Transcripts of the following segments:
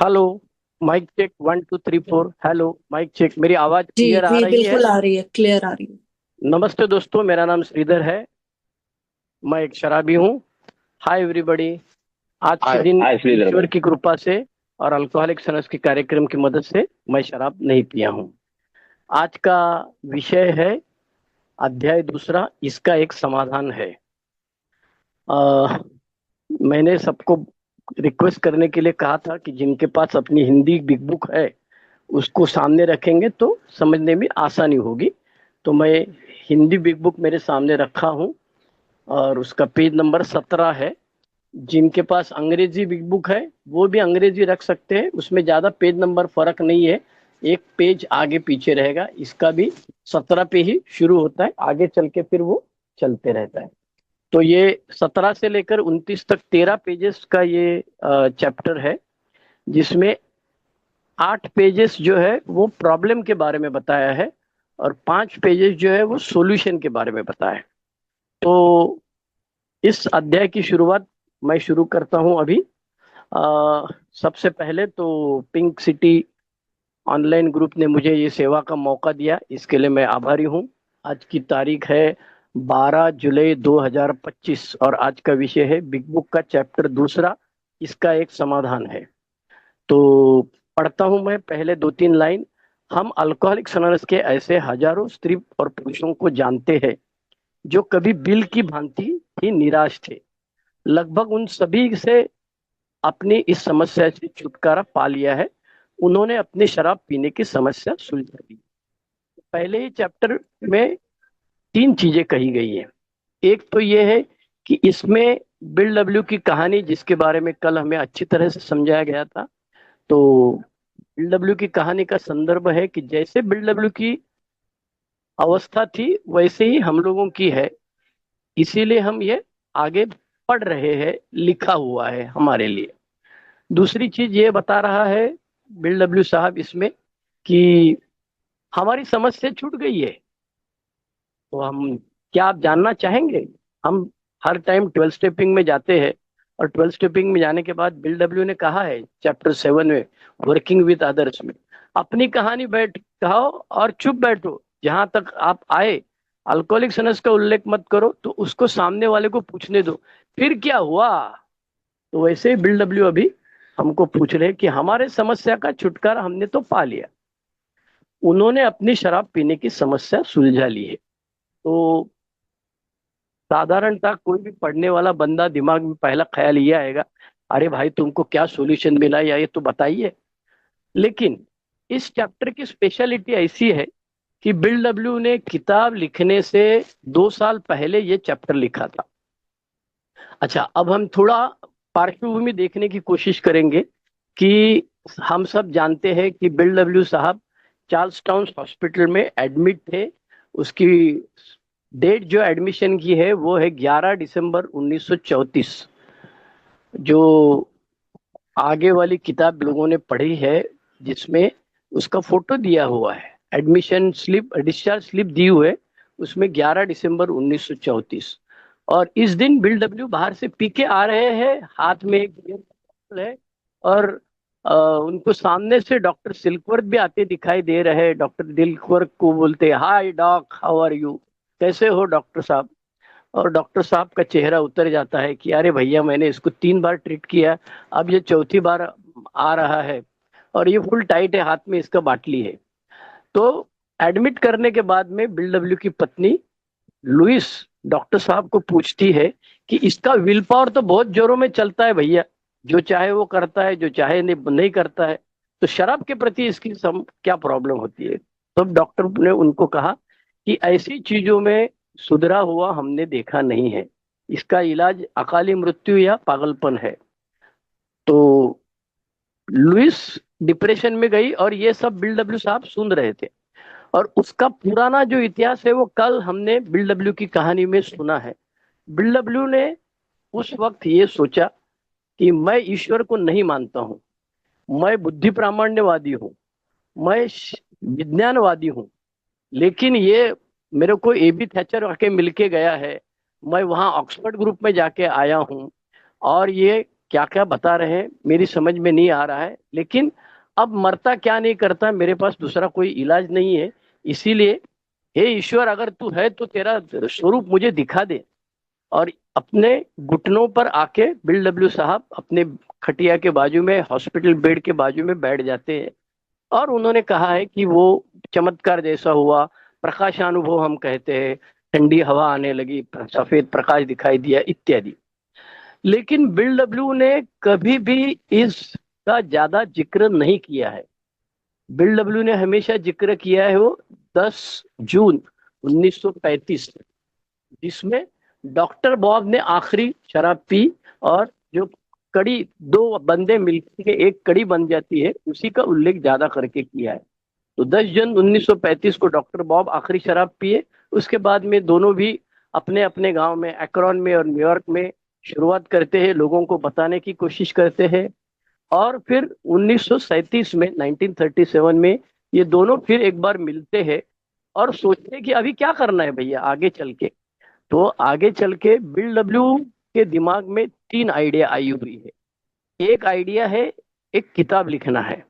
Hello. Mic check 1 2 3 4। Hello, mic check. मेरी आवाज जी clear आ जी, रही है? बिल्कुल आ रही है, क्लियर आ रही है। नमस्ते दोस्तों, मेरा नाम श्रीधर है। मैं एक शराबी हूँ। Hi everybody. आज के हाय दिन हाय श्रीधर ईश्वर भाई। की कृपा से और अल्कोहलिक सनस के कार्यक्रम की मदद से मैं शराब नहीं पिया हूँ। आज का विषय है अध्याय दूसरा, इसका एक समाधान है। आ, मैंने सबको रिक्वेस्ट करने के लिए कहा था कि जिनके पास अपनी हिंदी बिग बुक है उसको सामने रखेंगे तो समझने में आसानी होगी। तो मैं हिंदी बिग बुक मेरे सामने रखा हूँ और उसका पेज नंबर 17 है। जिनके पास अंग्रेजी बिग बुक है वो भी अंग्रेजी रख सकते हैं, उसमें ज्यादा पेज नंबर फर्क नहीं है। एक पेज आगे पीछे रहेगा, इसका भी 17 पे ही शुरू होता है, आगे चल के फिर वो चलते रहता है। तो ये 17 से लेकर 29 तक 13 पेजेस का ये चैप्टर है, जिसमें 8 पेजेस जो है वो प्रॉब्लम के बारे में बताया है और 5 पेजेस जो है वो सॉल्यूशन के बारे में बताया है। तो इस अध्याय की शुरुआत मैं शुरू करता हूं अभी। सबसे पहले तो पिंक सिटी ऑनलाइन ग्रुप ने मुझे ये सेवा का मौका दिया, इसके लिए मैं आभारी हूँ। आज की तारीख है 12 जुलाई 2025 और आज का विषय है बिग बुक का चैप्टर दूसरा, इसका एक समाधान है। तो पढ़ता हूं मैं पहले 2 3 लाइन। हम अल्कोहलिक्स अनोनिमस के ऐसे हजारों स्त्री और पुरुषों को जानते हैं जो कभी बिल की भांति ही निराश थे। लगभग उन सभी से अपनी इस समस्या से छुटकारा पा लिया है। उन्होंने अपनी शराब पीने की समस्या सुलझा दी। पहले ही चैप्टर में 3 चीजें कही गई है। एक तो ये है कि इसमें बिल डब्ल्यू की कहानी, जिसके बारे में कल हमें अच्छी तरह से समझाया गया था। तो बिल डब्ल्यू की कहानी का संदर्भ है कि जैसे बिल डब्ल्यू की अवस्था थी वैसे ही हम लोगों की है, इसीलिए हम ये आगे पढ़ रहे हैं, लिखा हुआ है हमारे लिए। दूसरी चीज ये बता रहा है बिल डब्ल्यू साहब इसमें कि हमारी समस्या छूट गई है। तो हम, क्या आप जानना चाहेंगे? हम हर टाइम 12 स्टेपिंग में जाते हैं और 12 स्टेपिंग में जाने के बाद बिल डब्ल्यू ने कहा है चैप्टर 7 में, वर्किंग विद अदर्स में, अपनी कहानी बैठ कहो और चुप बैठो, जहां तक आप आए अल्कोहलिक सनस का उल्लेख मत करो, तो उसको सामने वाले को पूछने दो फिर क्या हुआ। तो वैसे ही बिल डब्ल्यू अभी हमको पूछ रहे हैं कि हमारे समस्या का छुटकारा हमने तो पा लिया, उन्होंने अपनी शराब पीने की समस्या सुलझा ली है। तो साधारणतः कोई भी पढ़ने वाला बंदा दिमाग में पहला ख्याल ये आएगा, अरे भाई तुमको क्या सॉल्यूशन मिला या ये तो बताइए। लेकिन इस चैप्टर की स्पेशलिटी ऐसी है कि बिल डब्ल्यू ने किताब लिखने से 2 साल पहले ये चैप्टर लिखा था। अच्छा, अब हम थोड़ा पार्श्वभूमि देखने की कोशिश करेंगे कि हम सब जानते हैं कि बिल डब्ल्यू साहब चार्ल्स टाउन हॉस्पिटल में एडमिट थे। उसकी डेट जो एडमिशन की है वो है 11 दिसंबर 1934। जो आगे वाली किताब लोगों ने पढ़ी है जिसमें उसका फोटो दिया हुआ है, एडमिशन स्लिप, डिस्चार्ज स्लिप दी हुई है, उसमें 11 दिसंबर 1934। और इस दिन बिल डब्ल्यू बाहर से पी के आ रहे हैं, हाथ में एक बियर बॉटल है और उनको सामने से डॉक्टर सिल्कवर्थ भी आते दिखाई दे रहे हैं। डॉक्टर सिल्कवर्थ को बोलते हैं, हाय डॉक, हाउ आर यू, कैसे हो डॉक्टर साहब। और डॉक्टर साहब का चेहरा उतर जाता है कि अरे भैया, मैंने इसको 3 बार ट्रीट किया, अब ये चौथी बार आ रहा है और ये फुल टाइट है, हाथ में इसका बाटली है। तो एडमिट करने के बाद में बिल डब्ल्यू की पत्नी लुइस डॉक्टर साहब को पूछती है कि इसका विल पावर तो बहुत जोरों में चलता है भैया, जो चाहे वो करता है, जो चाहे नहीं करता है, तो शराब के प्रति इसकी क्या प्रॉब्लम होती है। तो डॉक्टर ने उनको कहा कि ऐसी चीजों में सुधरा हुआ हमने देखा नहीं है, इसका इलाज अकाली मृत्यु या पागलपन है। तो लुइस डिप्रेशन में गई और ये सब बिल डब्ल्यू साहब सुन रहे थे। और उसका पुराना जो इतिहास है वो कल हमने बिल डब्ल्यू की कहानी में सुना है। बिल डब्ल्यू ने उस वक्त ये सोचा कि मैं ईश्वर को नहीं मानता हूँ, मैं बुद्धि प्रामाण्यवादी हूँ, मैं विज्ञानवादी हूँ, लेकिन ये मेरे को एबी थैचर आके मिलके गया है, मैं वहाँ ऑक्सफोर्ड ग्रुप में जाके आया हूँ और ये क्या क्या बता रहे हैं मेरी समझ में नहीं आ रहा है, लेकिन अब मरता क्या नहीं करता, मेरे पास दूसरा कोई इलाज नहीं है। इसीलिए हे ईश्वर, अगर तू है तो तेरा स्वरूप मुझे दिखा दे। और अपने घुटनों पर आके बिल डब्ल्यू साहब अपने खटिया के बाजू में, हॉस्पिटल बेड के बाजू में बैठ जाते हैं। और उन्होंने कहा है कि वो चमत्कार जैसा हुआ, प्रकाशानुभव हम कहते हैं, ठंडी हवा आने लगी, सफेद प्रकाश दिखाई दिया इत्यादि। लेकिन बिल डब्ल्यू ने कभी भी इसका ज्यादा जिक्र नहीं किया है। बिल डब्ल्यू ने हमेशा जिक्र किया है वो 10 जून 1935, जिसमें डॉक्टर बॉब ने आखिरी शराब पी, और जो कड़ी, दो बंदे मिलकर के एक कड़ी बन जाती है, उसी का उल्लेख ज्यादा करके किया है। तो 10 जून 1935 को डॉक्टर बॉब आखिरी शराब पिए। उसके बाद में दोनों भी अपने अपने गांव में, एक्रोन में और न्यूयॉर्क में शुरुआत करते हैं, लोगों को बताने की कोशिश करते हैं। और फिर 1937 में, 1937 में ये दोनों फिर एक बार मिलते हैं और सोचते हैं कि अभी क्या करना है भैया आगे चल के। तो आगे चल के बिल डब्ल्यू के दिमाग में तीन आइडिया आई हुई है। एक आइडिया है, एक किताब लिखना है।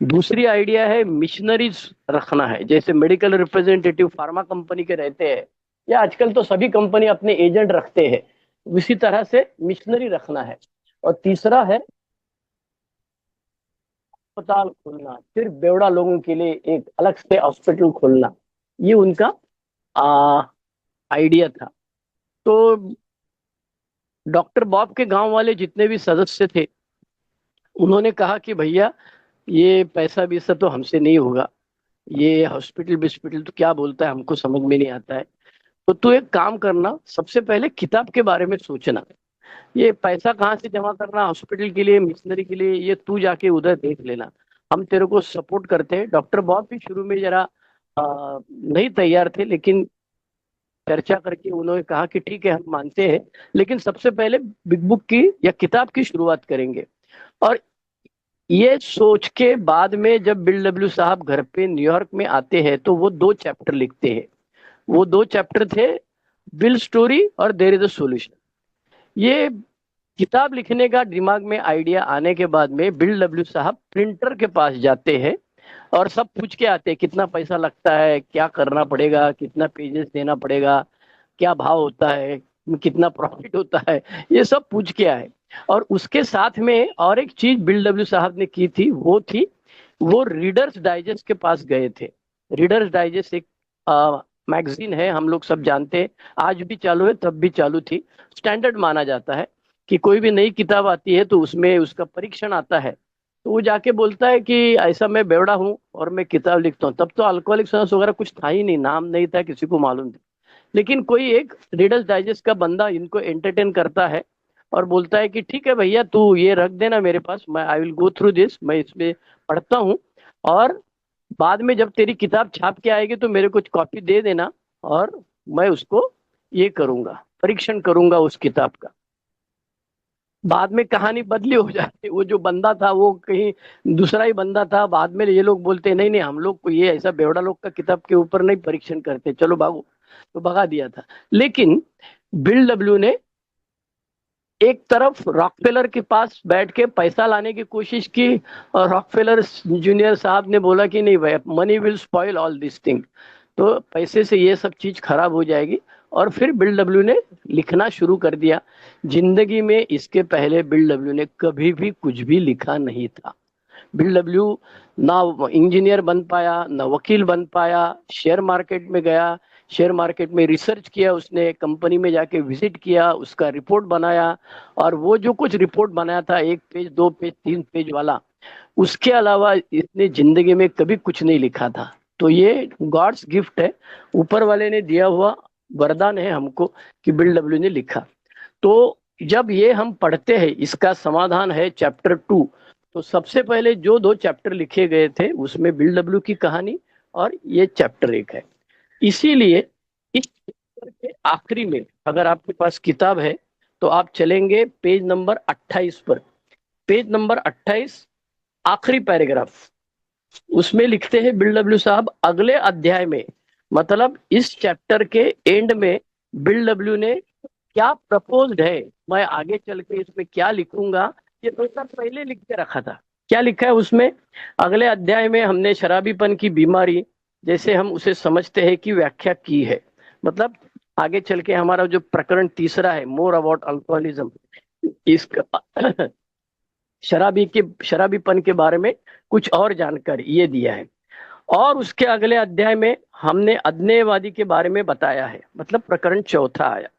दूसरी आइडिया है मिशनरीज रखना है, जैसे मेडिकल रिप्रेजेंटेटिव फार्मा कंपनी के रहते हैं, या आजकल तो सभी कंपनी अपने एजेंट रखते हैं, उसी तरह से मिशनरी रखना है। और तीसरा है अस्पताल खोलना, सिर्फ बेवड़ा लोगों के लिए एक अलग से हॉस्पिटल खोलना। ये उनका आइडिया था। तो डॉक्टर बॉब के गांव वाले जितने भी सदस्य थे, उन्होंने कहा कि भैया ये पैसा वैसा तो हमसे नहीं होगा, ये हॉस्पिटल बिस्पिटल तो क्या बोलता है, हमको समझ में नहीं आता है। तो तू एक काम करना, सबसे पहले किताब के बारे में सोचना। ये पैसा कहाँ से जमा करना हॉस्पिटल के लिए, मिशनरी के लिए, ये तू जाके उधर देख लेना, हम तेरे को सपोर्ट करते हैं। डॉक्टर बॉब भी शुरू में जरा नहीं तैयार थे, लेकिन चर्चा करके उन्होंने कहा कि ठीक है हम मानते हैं, लेकिन सबसे पहले बिग बुक की या किताब की शुरुआत करेंगे। और ये सोच के बाद में जब बिल डब्ल्यू साहब घर पे न्यूयॉर्क में आते हैं, तो वो दो चैप्टर लिखते हैं। वो दो चैप्टर थे, बिल स्टोरी और देयर इज अ सॉल्यूशन। ये किताब लिखने का दिमाग में आइडिया आने के बाद में बिल डब्ल्यू साहब प्रिंटर के पास जाते हैं और सब पूछ के आते हैं कितना पैसा लगता है, क्या करना पड़ेगा, कितना पेजेस देना पड़ेगा, क्या भाव होता है, कितना प्रॉफिट होता है, ये सब पूछ के आए। और उसके साथ में और एक चीज बिल डब्ल्यू साहब ने की थी, वो थी वो रीडर्स डाइजेस्ट के पास गए थे। रीडर्स डाइजेस्ट एक मैगजीन है, हम लोग सब जानते हैं, आज भी चालू है, तब भी चालू थी। स्टैंडर्ड माना जाता है कि कोई भी नई किताब आती है तो उसमें उसका परीक्षण आता है। तो वो जाके बोलता है कि ऐसा मैं बेवड़ा हूँ और मैं किताब लिखता हूँ। तब तो अल्कोहलिक एनोनिमस वगैरह कुछ था ही नहीं, नाम नहीं था, किसी को मालूम था। लेकिन कोई एक रीडर्स डाइजेस्ट का बंदा इनको एंटरटेन करता है और बोलता है कि ठीक है भैया, तू ये रख देना मेरे पास, मैं I will go through this, मैं इसमें पढ़ता हूँ, और बाद में जब तेरी किताब छाप के आएगी तो मेरे को कॉपी दे देना, और मैं उसको ये करूंगा, परीक्षण करूंगा उस किताब का। बाद में कहानी बदली हो जाती है, वो जो बंदा था वो कहीं दूसरा ही बंदा था। बाद में ये लोग बोलते नहीं नहीं, हम लोग को ये ऐसा बेवड़ा लोग का किताब के ऊपर नहीं परीक्षण करते, चलो भागो, तो भगा दिया था। लेकिन बिल डब्ल्यू ने एक तरफ रॉकफेलर के पास बैठ के पैसा लाने की कोशिश की, और रॉकफेलर जूनियर साहब ने बोला कि नहीं भाई, money will spoil all this thing, तो पैसे से ये सब चीज खराब हो जाएगी। और फिर बिल डब्ल्यू ने लिखना शुरू कर दिया। जिंदगी में इसके पहले बिल डब्ल्यू ने कभी भी कुछ भी लिखा नहीं था। बिल डब्ल्यू ना इंजीनियर बन पाया, ना वकील बन पाया। शेयर मार्केट में गया, शेयर मार्केट में रिसर्च किया, उसने कंपनी में जाके विजिट किया, उसका रिपोर्ट बनाया। और वो जो कुछ रिपोर्ट बनाया था, 1 पेज 2 पेज 3 पेज वाला, उसके अलावा इसने जिंदगी में कभी कुछ नहीं लिखा था। तो ये गॉड्स गिफ्ट है, ऊपर वाले ने दिया हुआ वरदान है हमको कि बिल डब्ल्यू ने लिखा। तो जब ये हम पढ़ते हैं, इसका समाधान है चैप्टर 2। तो सबसे पहले जो दो चैप्टर लिखे गए थे उसमें बिल डब्ल्यू की कहानी, और ये चैप्टर 1 है। इसीलिए इस चैप्टर के आखिरी में, अगर आपके पास किताब है तो आप चलेंगे पेज नंबर 28 पर। पेज नंबर 28, आखिरी पैराग्राफ, उसमें लिखते हैं बिल डब्ल्यू साहब अगले अध्याय में, मतलब इस चैप्टर के एंड में बिल डब्ल्यू ने क्या प्रपोज्ड है, मैं आगे चल के इसमें क्या लिखूंगा, ये 2 साल पहले लिख के रखा था। क्या लिखा है उसमें? अगले अध्याय में हमने शराबीपन की बीमारी जैसे हम उसे समझते हैं की व्याख्या की है। मतलब आगे चल के हमारा जो प्रकरण तीसरा है, मोर अबाउट अल्कोहलिज्म, इसका शराबीपन के बारे में कुछ और जानकारी ये दिया है। और उसके अगले अध्याय में हमने अज्ञेयवादी के बारे में बताया है, मतलब प्रकरण चौथा आया।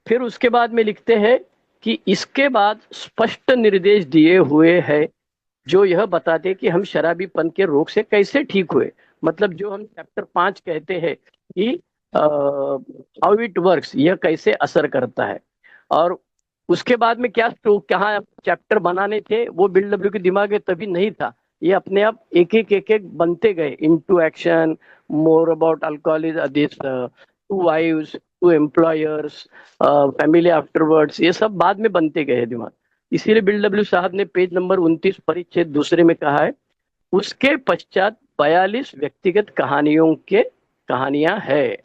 फिर उसके बाद में लिखते हैं कि इसके बाद स्पष्ट निर्देश दिए हुए हैं जो यह बताते कि हम शराबीपन के रोग से कैसे ठीक हुए। मतलब जो हम चैप्टर 5 कहते हैं कि हाउ इट वर्क्स, यह कैसे असर करता है। और उसके बाद में क्या तो कहाँ चैप्टर बनाने थे वो बिल डब्ल्यू के दिमाग में तभी नहीं था। ये अपने आप एक एक बनते गए, into action, more about alcoholism, this, to wives, to employers, family afterwards, ये सब बाद में बनते गए दिमाग। इसीलिए बिल डब्ल्यू साहब ने पेज नंबर 29 परिच्छेद दूसरे में कहा है, उसके पश्चात 42 व्यक्तिगत कहानियां है।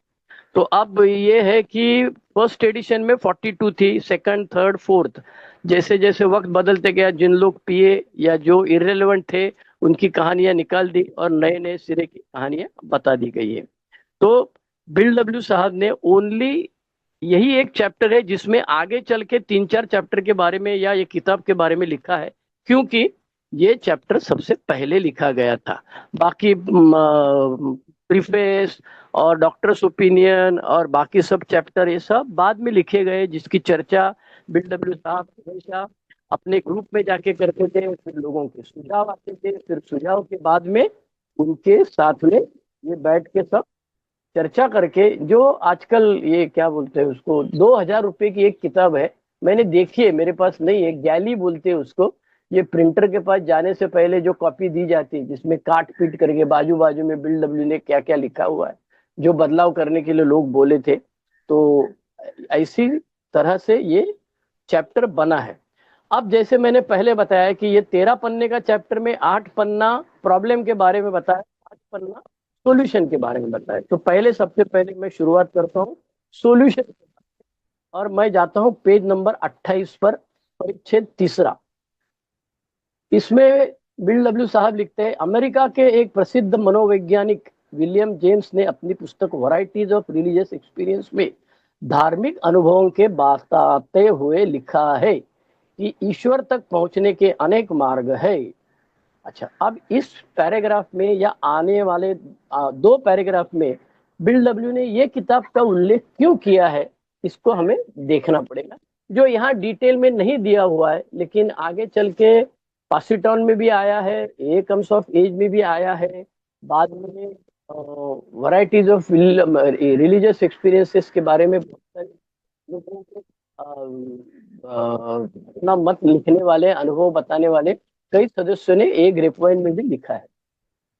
तो अब ये है कि फर्स्ट एडिशन में 42 थी, सेकंड, थर्ड, फोर्थ, जैसे जैसे वक्त बदलते गया जिन लोग पिए या जो इरेलेवेंट थे उनकी कहानियां निकाल दी और नए नए सिरे की कहानियां बता दी गई है। तो बिल डब्ल्यू साहब ने ओनली यही एक चैप्टर है जिसमें आगे चल के 3-4 चैप्टर के बारे में या ये किताब के बारे में लिखा है, क्योंकि ये चैप्टर सबसे पहले लिखा गया था। बाकी प्रीफेस और डॉक्टर्स ओपिनियन और बाकी सब चैप्टर ये सब बाद में लिखे गए, जिसकी चर्चा बिल डब्ल्यू साहब हमेशा अपने ग्रुप में जाके करते थे। फिर लोगों के सुझाव आते थे, फिर सुझाव के बाद में उनके साथ में ये बैठ के सब चर्चा करके, जो आजकल ये क्या बोलते हैं उसको, 2,000 रुपए की एक किताब है, मैंने देखी है, मेरे पास नहीं है, गैली बोलते हैं उसको। ये प्रिंटर के पास जाने से पहले जो कॉपी दी जाती है जिसमें काट पीट करके बाजू बाजू में बिल डब्ल्यू ने क्या क्या लिखा हुआ है, जो बदलाव करने के लिए लोग बोले थे। तो ऐसी तरह से ये चैप्टर बना है। अब जैसे मैंने पहले बताया कि ये 13 पन्ने का चैप्टर में 8 पन्ना प्रॉब्लम के बारे में बताया, 8 पन्ना सॉल्यूशन के बारे में बताया। तो पहले सबसे पहले मैं शुरुआत करता हूँ सॉल्यूशन, और मैं जाता हूँ पेज नंबर 28 पर, परिच्छेद तीसरा। इसमें बिल डब्ल्यू साहब लिखते हैं, अमेरिका के एक प्रसिद्ध मनोवैज्ञानिक विलियम जेम्स ने अपनी पुस्तक वैरायटीज ऑफ रिलीजियस एक्सपीरियंस में धार्मिक अनुभवों के बताते हुए लिखा है कि ईश्वर तक पहुंचने के अनेक मार्ग है। अच्छा, अब इस पैराग्राफ में या आने वाले 2 पैराग्राफ में बिल डब्ल्यू ने ये किताब का उल्लेख क्यों किया है, इसको हमें देखना पड़ेगा, जो यहाँ डिटेल में नहीं दिया हुआ है, लेकिन आगे चल के पासिटॉन में भी आया है, ए कम्स ऑफ एज में भी आया है, बाद में वैरायटीज ऑफ रिलीजियस एक्सपीरियंसेस के बारे में बहुत सारे लोगों को अपना मत लिखने वाले, अनुभव बताने वाले कई सदस्यों ने एक रेफरेंस में भी लिखा है।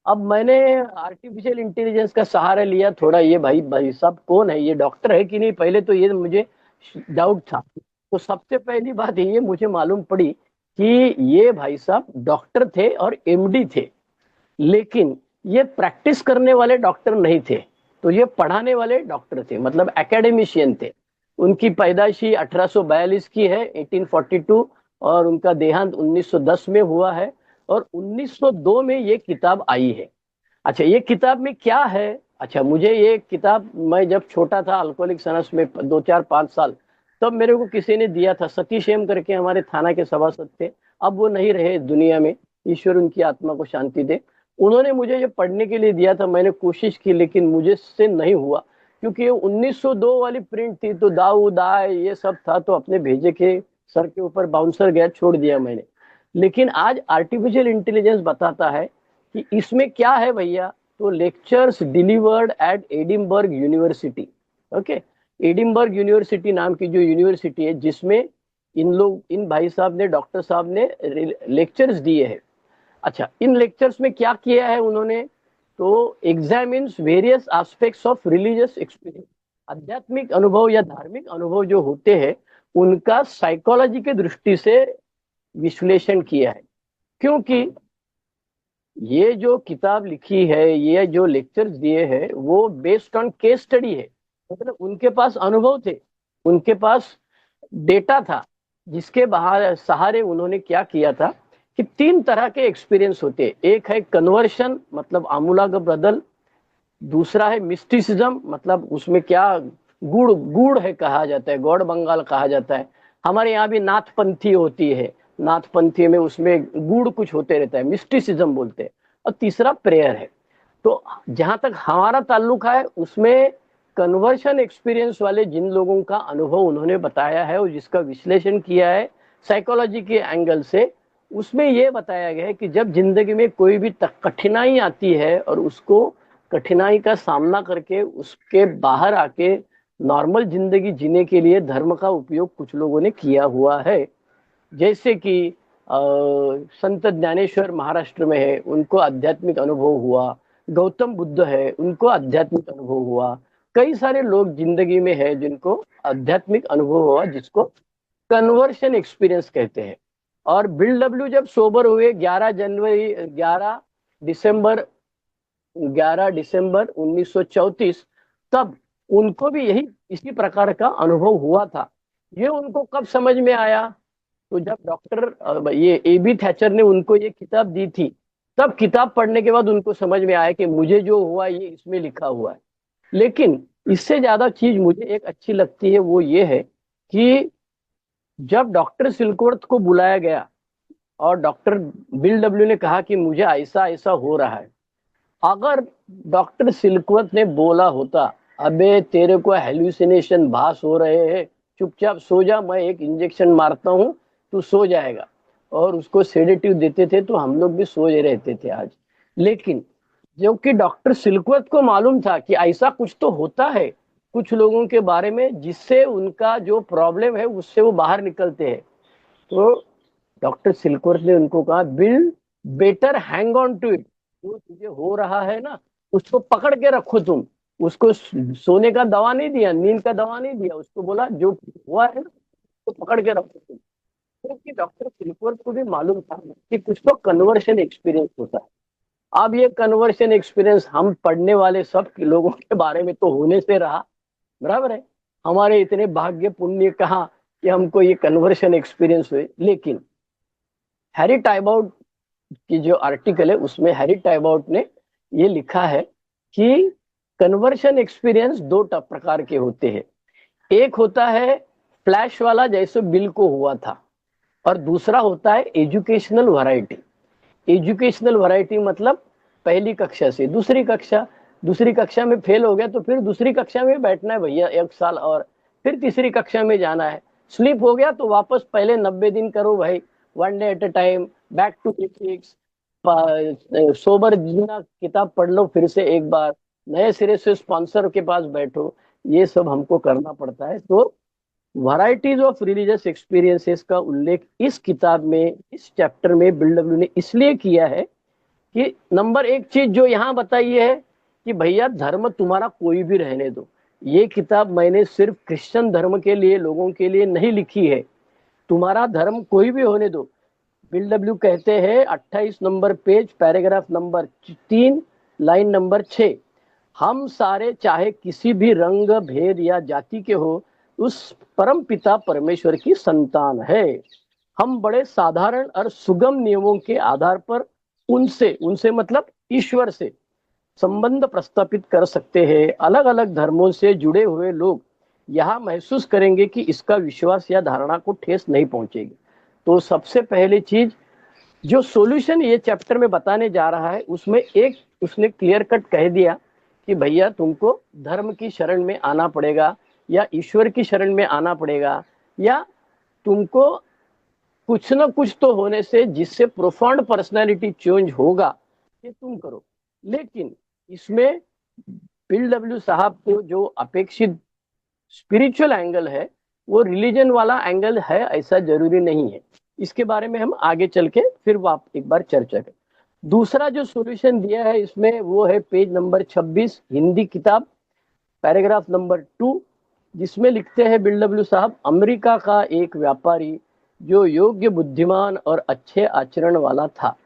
अब मैंने आर्टिफिशियल इंटेलिजेंस का सहारा लिया थोड़ा, ये भाई भाई साहब कौन है, ये डॉक्टर है कि नहीं, पहले तो ये मुझे डाउट था। तो सबसे पहली बात ये मुझे मालूम पड़ी कि ये भाई साहब डॉक्टर थे और एमडी थे, लेकिन ये प्रैक्टिस करने वाले डॉक्टर नहीं थे। तो ये पढ़ाने वाले डॉक्टर थे, मतलब एकेडमिशियन थे। उनकी पैदाइशी 1842 की है, 1842, और उनका देहांत 1910 में हुआ है, और 1902 में ये किताब आई है। अच्छा, ये किताब में क्या है? अच्छा, मुझे ये किताब, मैं जब छोटा था अल्कोहलिक्स अनोनिमस में 2, 4, 5 साल, तब मेरे को किसी ने दिया था, सतीश एम करके हमारे थाना के सभासद थे, अब वो नहीं रहे दुनिया में, ईश्वर उनकी आत्मा को शांति दे। उन्होंने मुझे ये पढ़ने के लिए दिया था, मैंने कोशिश की लेकिन मुझे से नहीं हुआ, क्योंकि ये 1902 वाली प्रिंट थी, तो दाऊ दाय ये सब था, तो अपने भेजे के सर के ऊपर बाउंसर गया, छोड़ दिया मैंने। लेकिन आज आर्टिफिशियल इंटेलिजेंस बताता है कि इसमें क्या है भैया। तो lectures delivered eight Edinburgh university, okay, Edinburgh university नाम की जो यूनिवर्सिटी है, जिसमें इन भाई साहब ने, डॉक्टर साहब ने लेक्चर्स दिए हैं। अच्छा, इन लेक्चर्स में क्या किया है उन्होंने? तो examines various aspects of religious experience, आध्यात्मिक अनुभव या धार्मिक अनुभव जो होते हैं उनका साइकोलॉजी के दृष्टि से विश्लेषण किया है। क्योंकि ये जो किताब लिखी है, ये जो लेक्चर्स दिए हैं, वो बेस्ड ऑन केस स्टडी है, मतलब उनके पास अनुभव थे, उनके पास डेटा था, जिसके सहारे उन्होंने क्या किया था कि 3 तरह के एक्सपीरियंस होते हैं। एक है कन्वर्शन, मतलब आमूलाग्र बदल। दूसरा है मिस्टिसिज्म, मतलब उसमें क्या गुड़ गुड़ है कहा जाता है, गौड़ बंगाल कहा जाता है। हमारे यहाँ भी नाथपंथी होती है, नाथपंथी में उसमें गुड़ कुछ होते रहता है, मिस्टिसिज्म बोलते हैं। और तीसरा प्रेयर है। तो जहां तक हमारा ताल्लुक है, उसमें कन्वर्शन एक्सपीरियंस वाले जिन लोगों का अनुभव उन्होंने बताया है और जिसका विश्लेषण किया है साइकोलॉजी के एंगल से, उसमें यह बताया गया है कि जब जिंदगी में कोई भी कठिनाई आती है और उसको कठिनाई का सामना करके उसके बाहर आके नॉर्मल जिंदगी जीने के लिए धर्म का उपयोग कुछ लोगों ने किया हुआ है। जैसे कि संत ज्ञानेश्वर महाराष्ट्र में है, उनको आध्यात्मिक अनुभव हुआ। गौतम बुद्ध है, उनको आध्यात्मिक अनुभव हुआ। कई सारे लोग जिंदगी में है जिनको आध्यात्मिक अनुभव हुआ, जिसको कन्वर्शन एक्सपीरियंस कहते हैं। और बिल डब्ल्यू जब सोबर हुए 11 दिसंबर 1934, तब उनको भी यही इसी प्रकार का अनुभव हुआ था। ये उनको कब समझ में आया? तो जब डॉक्टर ये एबी थैचर ने उनको ये किताब दी थी, तब किताब पढ़ने के बाद उनको समझ में आया कि मुझे जो हुआ ये इसमें लिखा हुआ है। लेकिन इससे ज्यादा चीज मुझे एक अच्छी लगती है, वो ये है कि जब डॉक्टर सिलकोवर्थ को बुलाया गया और डॉक्टर बिल डब्ल्यू ने कहा कि मुझे ऐसा ऐसा हो रहा है, अगर डॉक्टर सिलकवत ने बोला होता, अबे तेरे को हेलुसिनेशन भास हो रहे हैं, चुपचाप सो जा, मैं एक इंजेक्शन मारता हूं, तू सो जाएगा, और उसको सेडेटिव देते थे, तो हम लोग भी सोए रहते थे आज। लेकिन जो कि डॉक्टर सिलकवत को मालूम था कि ऐसा कुछ तो होता है कुछ लोगों के बारे में, जिससे उनका जो प्रॉब्लम है उससे वो बाहर निकलते हैं। तो डॉक्टर सिलकवर्थ ने उनको कहा, Bill, better hang on to it. जो तुझे हो रहा है ना, उसको पकड़ के रखो तुम। उसको सोने का दवा नहीं दिया, नींद का दवा नहीं दिया, उसको बोला जो हुआ है ना, उसको पकड़ के रखो तुम। क्योंकि डॉक्टर सिलकवर्थ को भी मालूम था कि कुछ तो कन्वर्शन एक्सपीरियंस होता है। अब ये कन्वर्शन एक्सपीरियंस हम पढ़ने वाले सब लोगों के बारे में तो होने से रहा, बराबर है। हमारे इतने भाग्य पुण्य कहा कि हमको ये कन्वर्शन एक्सपीरियंस हुए। लेकिन हैरी टाइबाउट की जो आर्टिकल है, उसमें हैरी टाइबाउट ने ये लिखा है कि कन्वर्शन एक्सपीरियंस 2 प्रकार के होते हैं। एक होता है फ्लैश वाला, जैसे बिल को हुआ था, और दूसरा होता है एजुकेशनल वैरायटी। एजुकेशनल वैरायटी मतलब पहली कक्षा से दूसरी कक्षा में फेल हो गया तो फिर दूसरी कक्षा में बैठना है भैया 1 साल, और फिर तीसरी कक्षा में जाना है। स्लिप हो गया तो वापस पहले 90 दिन करो भाई, 1 day at a time, back to basics. Sober जीना किताब पढ़ लो फिर से एक बार, नए सिरे से स्पॉन्सर के पास बैठो, ये सब हमको करना पड़ता है। तो वैरायटीज ऑफ रिलीजियस एक्सपीरियंसेस का उल्लेख इस किताब में, इस चैप्टर में बिल डब्ल्यू ने इसलिए किया है कि नंबर 1 चीज जो यहाँ बताई है कि भैया धर्म तुम्हारा कोई भी रहने दो। ये किताब मैंने सिर्फ क्रिश्चियन धर्म के लिए, लोगों के लिए नहीं लिखी है। तुम्हारा धर्म कोई भी होने दो। बिल डब्ल्यू कहते हैं 28 number page, paragraph number 3, line number 6, हम सारे चाहे किसी भी रंग भेद या जाति के हो, उस परम पिता परमेश्वर की संतान है। हम बड़े साधारण और सुगम नियमों के आधार पर उनसे उनसे मतलब ईश्वर से संबंध प्रस्थापित कर सकते हैं। अलग अलग धर्मों से जुड़े हुए लोग यहाँ महसूस करेंगे कि इसका विश्वास या धारणा को ठेस नहीं पहुंचेगी। तो सबसे पहली चीज जो सॉल्यूशन ये चैप्टर में बताने जा रहा है, उसमें एक उसने क्लियर कट कह दिया कि भैया तुमको धर्म की शरण में आना पड़ेगा, या ईश्वर की शरण में आना पड़ेगा, या तुमको कुछ ना कुछ तो होने से जिससे प्रोफाउंड पर्सनालिटी चेंज होगा, ये तुम करो। लेकिन इसमें बिल डब्ल्यू साहब को जो अपेक्षित स्पिरिचुअल एंगल है, वो रिलीजन वाला एंगल है ऐसा जरूरी नहीं है। इसके बारे में हम आगे चल के फिर एक बार चर्चा करें। दूसरा जो सॉल्यूशन दिया है इसमें, वो है पेज नंबर 26, हिंदी किताब, पैराग्राफ नंबर 2, जिसमें लिखते हैं बिल डब्ल्यू साहब, अमेरिका का एक व्यापारी जो योग्य, बुद्धिमान और अच्छे आचरण वाला था,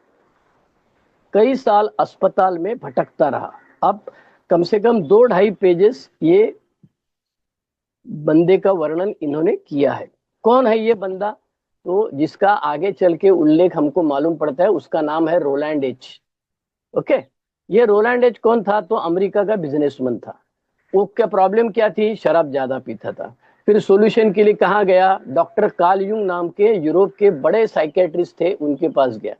कई साल अस्पताल में भटकता रहा। अब कम से कम 2-2.5 पेजेस ये बंदे का वर्णन इन्होंने किया है। कौन है ये बंदा? तो जिसका आगे चल के उल्लेख हमको मालूम पड़ता है, उसका नाम है रोलैंड एच। ओके। ये रोलैंड एच कौन था? तो अमेरिका का बिजनेसमैन था। वो क्या प्रॉब्लम क्या थी? शराब ज्यादा पीता था। फिर सॉल्यूशन के लिए कहाँ गया? डॉक्टर कार्ल यूंग नाम के यूरोप के बड़े साइकेट्रिस्ट थे, उनके पास गया।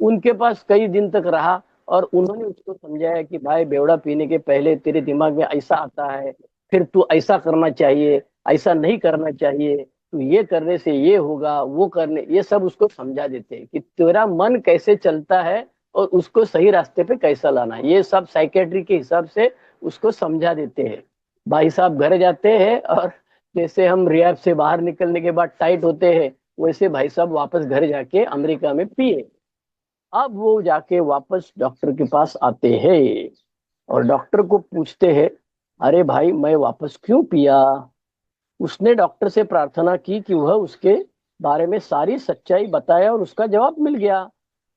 उनके पास कई दिन तक रहा और उन्होंने उसको समझाया कि भाई बेवड़ा पीने के पहले तेरे दिमाग में ऐसा आता है, फिर तू ऐसा करना चाहिए, ऐसा नहीं करना चाहिए, तू ये करने से ये होगा, वो करने, ये सब उसको समझा देते हैं कि तेरा मन कैसे चलता है और उसको सही रास्ते पे कैसा लाना है। ये सब साइकेट्री के हिसाब से उसको समझा देते हैं। भाई साहब घर जाते हैं और जैसे हम रिहैब से बाहर निकलने के बाद टाइट होते हैं, वैसे भाई साहब वापस घर जाके अमेरिका में पिए। अब वो जाके वापस डॉक्टर के पास आते हैं और डॉक्टर को पूछते हैं, अरे भाई मैं वापस क्यों पिया? उसने डॉक्टर से प्रार्थना की कि वह उसके बारे में सारी सच्चाई बताया और उसका जवाब मिल गया।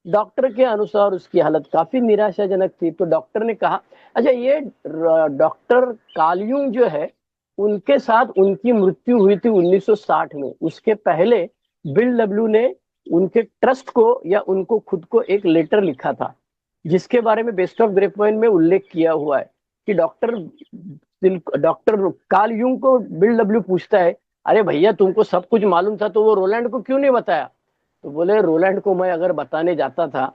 डॉक्टर के अनुसार उसकी हालत काफी निराशाजनक थी। तो डॉक्टर ने कहा, अच्छा ये डॉक्टर कालयूं जो है, उनके साथ उनकी मृत्यु हुई थी 1960 में। उसके पहले बिल डब्ल्यू ने उनके ट्रस्ट को या उनको खुद को एक लेटर लिखा था, जिसके बारे में बेस्ट ऑफ ग्रेपवाइन में उल्लेख किया हुआ है कि डॉक्टर कार्ल यूंग को बिल डब्ल्यू पूछता है, अरे भैया तुमको सब कुछ मालूम था तो वो रोलैंड को क्यों नहीं बताया? तो बोले, रोलैंड को मैं अगर बताने जाता था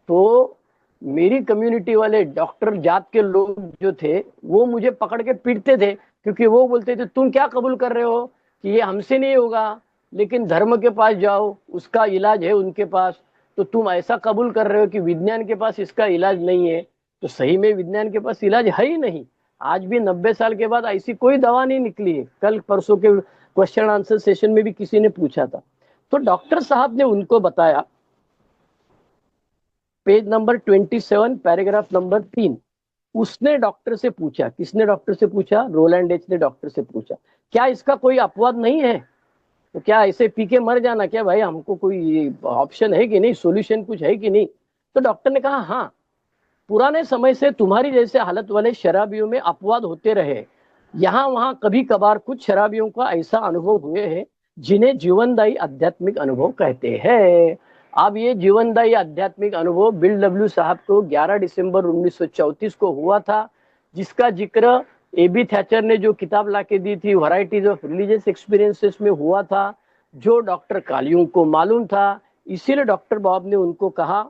तो मेरी कम्युनिटी वाले डॉक्टर जात के लोग जो थे वो मुझे पकड़ के पीटते थे, क्योंकि वो बोलते थे तुम क्या कबूल कर रहे हो कि ये हमसे नहीं होगा, लेकिन धर्म के पास जाओ, उसका इलाज है उनके पास। तो तुम ऐसा कबूल कर रहे हो कि विज्ञान के पास इसका इलाज नहीं है। तो सही में विज्ञान के पास इलाज है ही नहीं। आज भी 90 साल के बाद ऐसी कोई दवा नहीं निकली है। कल परसों के क्वेश्चन आंसर सेशन में भी किसी ने पूछा था। तो डॉक्टर साहब ने उनको बताया, पेज नंबर 27 पैराग्राफ नंबर 3। उसने डॉक्टर से पूछा, किसने डॉक्टर से पूछा? रोलैंड एच ने डॉक्टर से पूछा, क्या इसका कोई अपवाद नहीं है? तो क्या ऐसे पी के मर जाना क्या भाई, हमको कोई ऑप्शन है कि नहीं, सॉल्यूशन कुछ है कि नहीं? तो डॉक्टर ने कहा, हाँ, पुराने समय से तुम्हारी जैसे हालत वाले शराबियों में अपवाद होते रहे। यहाँ वहां कभी कभार कुछ शराबियों का ऐसा अनुभव हुए हैं जिन्हें जीवनदायी आध्यात्मिक अनुभव कहते हैं। अब ये जीवनदायी आध्यात्मिक अनुभव बिल डब्ल्यू साहब को 11 दिसंबर 1934 को हुआ था, जिसका जिक्र एबी थैचर ने जो किताब लाके दी थी वैरायटीज ऑफ रिलीजियस एक्सपीरियंसेस में हुआ था, जो डॉक्टर कालियों को मालूम था। इसीलिए डॉक्टर बॉब ने उनको कहा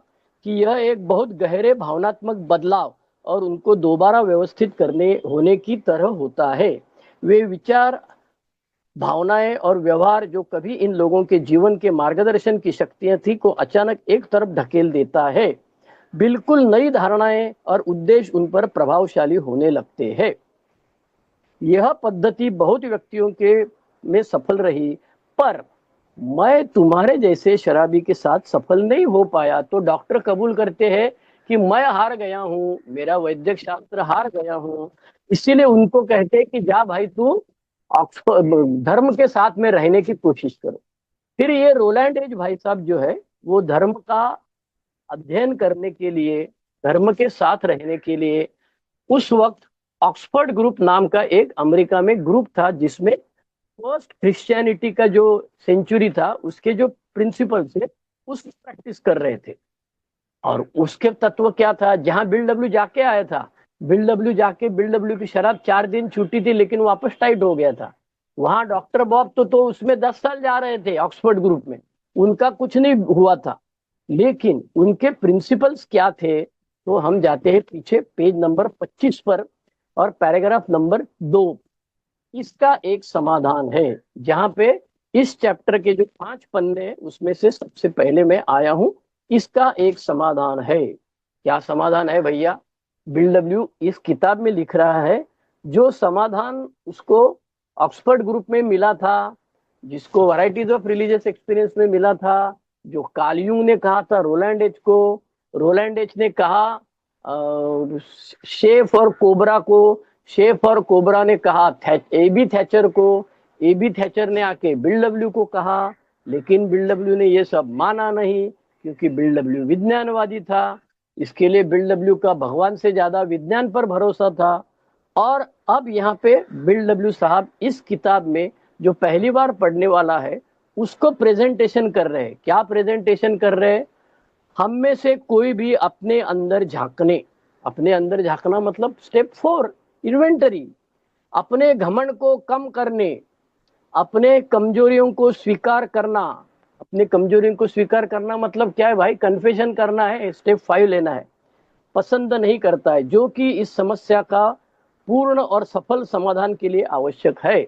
कि यह एक बहुत गहरे भावनात्मक बदलाव और उनको दोबारा व्यवस्थित करने होने की तरह होता है। वे विचार, भावनाएं और व्यवहार जो कभी इन लोगों के जीवन के मार्गदर्शन की शक्तियां थी को अचानक एक तरफ ढकेल देता है। बिल्कुल नई धारणाएं और उद्देश्य उन पर प्रभावशाली होने लगते हैं। यह पद्धति बहुत व्यक्तियों के में सफल रही, पर मैं तुम्हारे जैसे शराबी के साथ सफल नहीं हो पाया। तो डॉक्टर कबूल करते हैं कि मैं हार गया हूँ, मेरा वैद्यक शास्त्र हार गया हूँ। इसीलिए उनको कहते हैं कि जा भाई तू ऑक्सफोर्ड धर्म के साथ में रहने की कोशिश करो। फिर ये रोलैंड एज भाई साहब जो है, वो धर्म का अध्ययन करने के लिए, धर्म के साथ रहने के लिए, उस वक्त ऑक्सफोर्ड ग्रुप नाम का एक अमेरिका में ग्रुप था, जिसमें फर्स्ट क्रिश्चियनिटी का जो सेंचुरी था उसके जो प्रिंसिपल थे उसकी प्रैक्टिस कर रहे थे। और उसके तत्व क्या था? जहां बिल डब्ल्यू जाके आया था, बिल डब्ल्यू की शराब 4 दिन छूटी थी लेकिन वापस टाइट हो गया था। वहां डॉक्टर बॉब तो उसमें 10 साल जा रहे थे ऑक्सफोर्ड ग्रुप में, उनका कुछ नहीं हुआ था। लेकिन उनके प्रिंसिपल्स क्या थे? तो हम जाते हैं पीछे पेज नंबर 25 पर और पैराग्राफ नंबर 2। इसका एक समाधान है, जहां पे इस चैप्टर के जो 5 पन्ने हैं उसमें से सबसे पहले मैं आया हूं। इसका एक समाधान है। क्या समाधान है भैया? बिल डब्ल्यू इस किताब में लिख रहा है, जो समाधान उसको ऑक्सफोर्ड ग्रुप में मिला था, जिसको वैरायटीज ऑफ रिलीजियस एक्सपीरियंस में मिला था, जो कार्ल यूंग ने कहा था रोलैंड एच को, रोलैंड एच ने कहा शेफ और कोबरा को, शेफ और कोबरा ने कहा एबी थैचर को, एबी थैचर ने आके बिल डब्ल्यू को कहा। लेकिन बिल डब्ल्यू ने ये सब माना नहीं, क्योंकि बिल डब्ल्यू विज्ञानवादी था। इसके लिए बिल डब्ल्यू का भगवान से ज्यादा विज्ञान पर भरोसा था। और अब यहाँ पे बिल डब्ल्यू साहब इस किताब में जो पहली बार पढ़ने वाला है उसको प्रेजेंटेशन कर रहे हैं। क्या प्रेजेंटेशन कर रहे हैं? हम में से कोई भी अपने अंदर झांकना मतलब स्टेप 4, इन्वेंटरी। अपने घमंड को कम करने, अपने कमजोरियों को स्वीकार करना। अपने कमजोरियों को स्वीकार करना मतलब क्या है भाई? कन्फेशन करना है, स्टेप 5 लेना है। पसंद नहीं करता है, जो कि इस समस्या का पूर्ण और सफल समाधान के लिए आवश्यक है।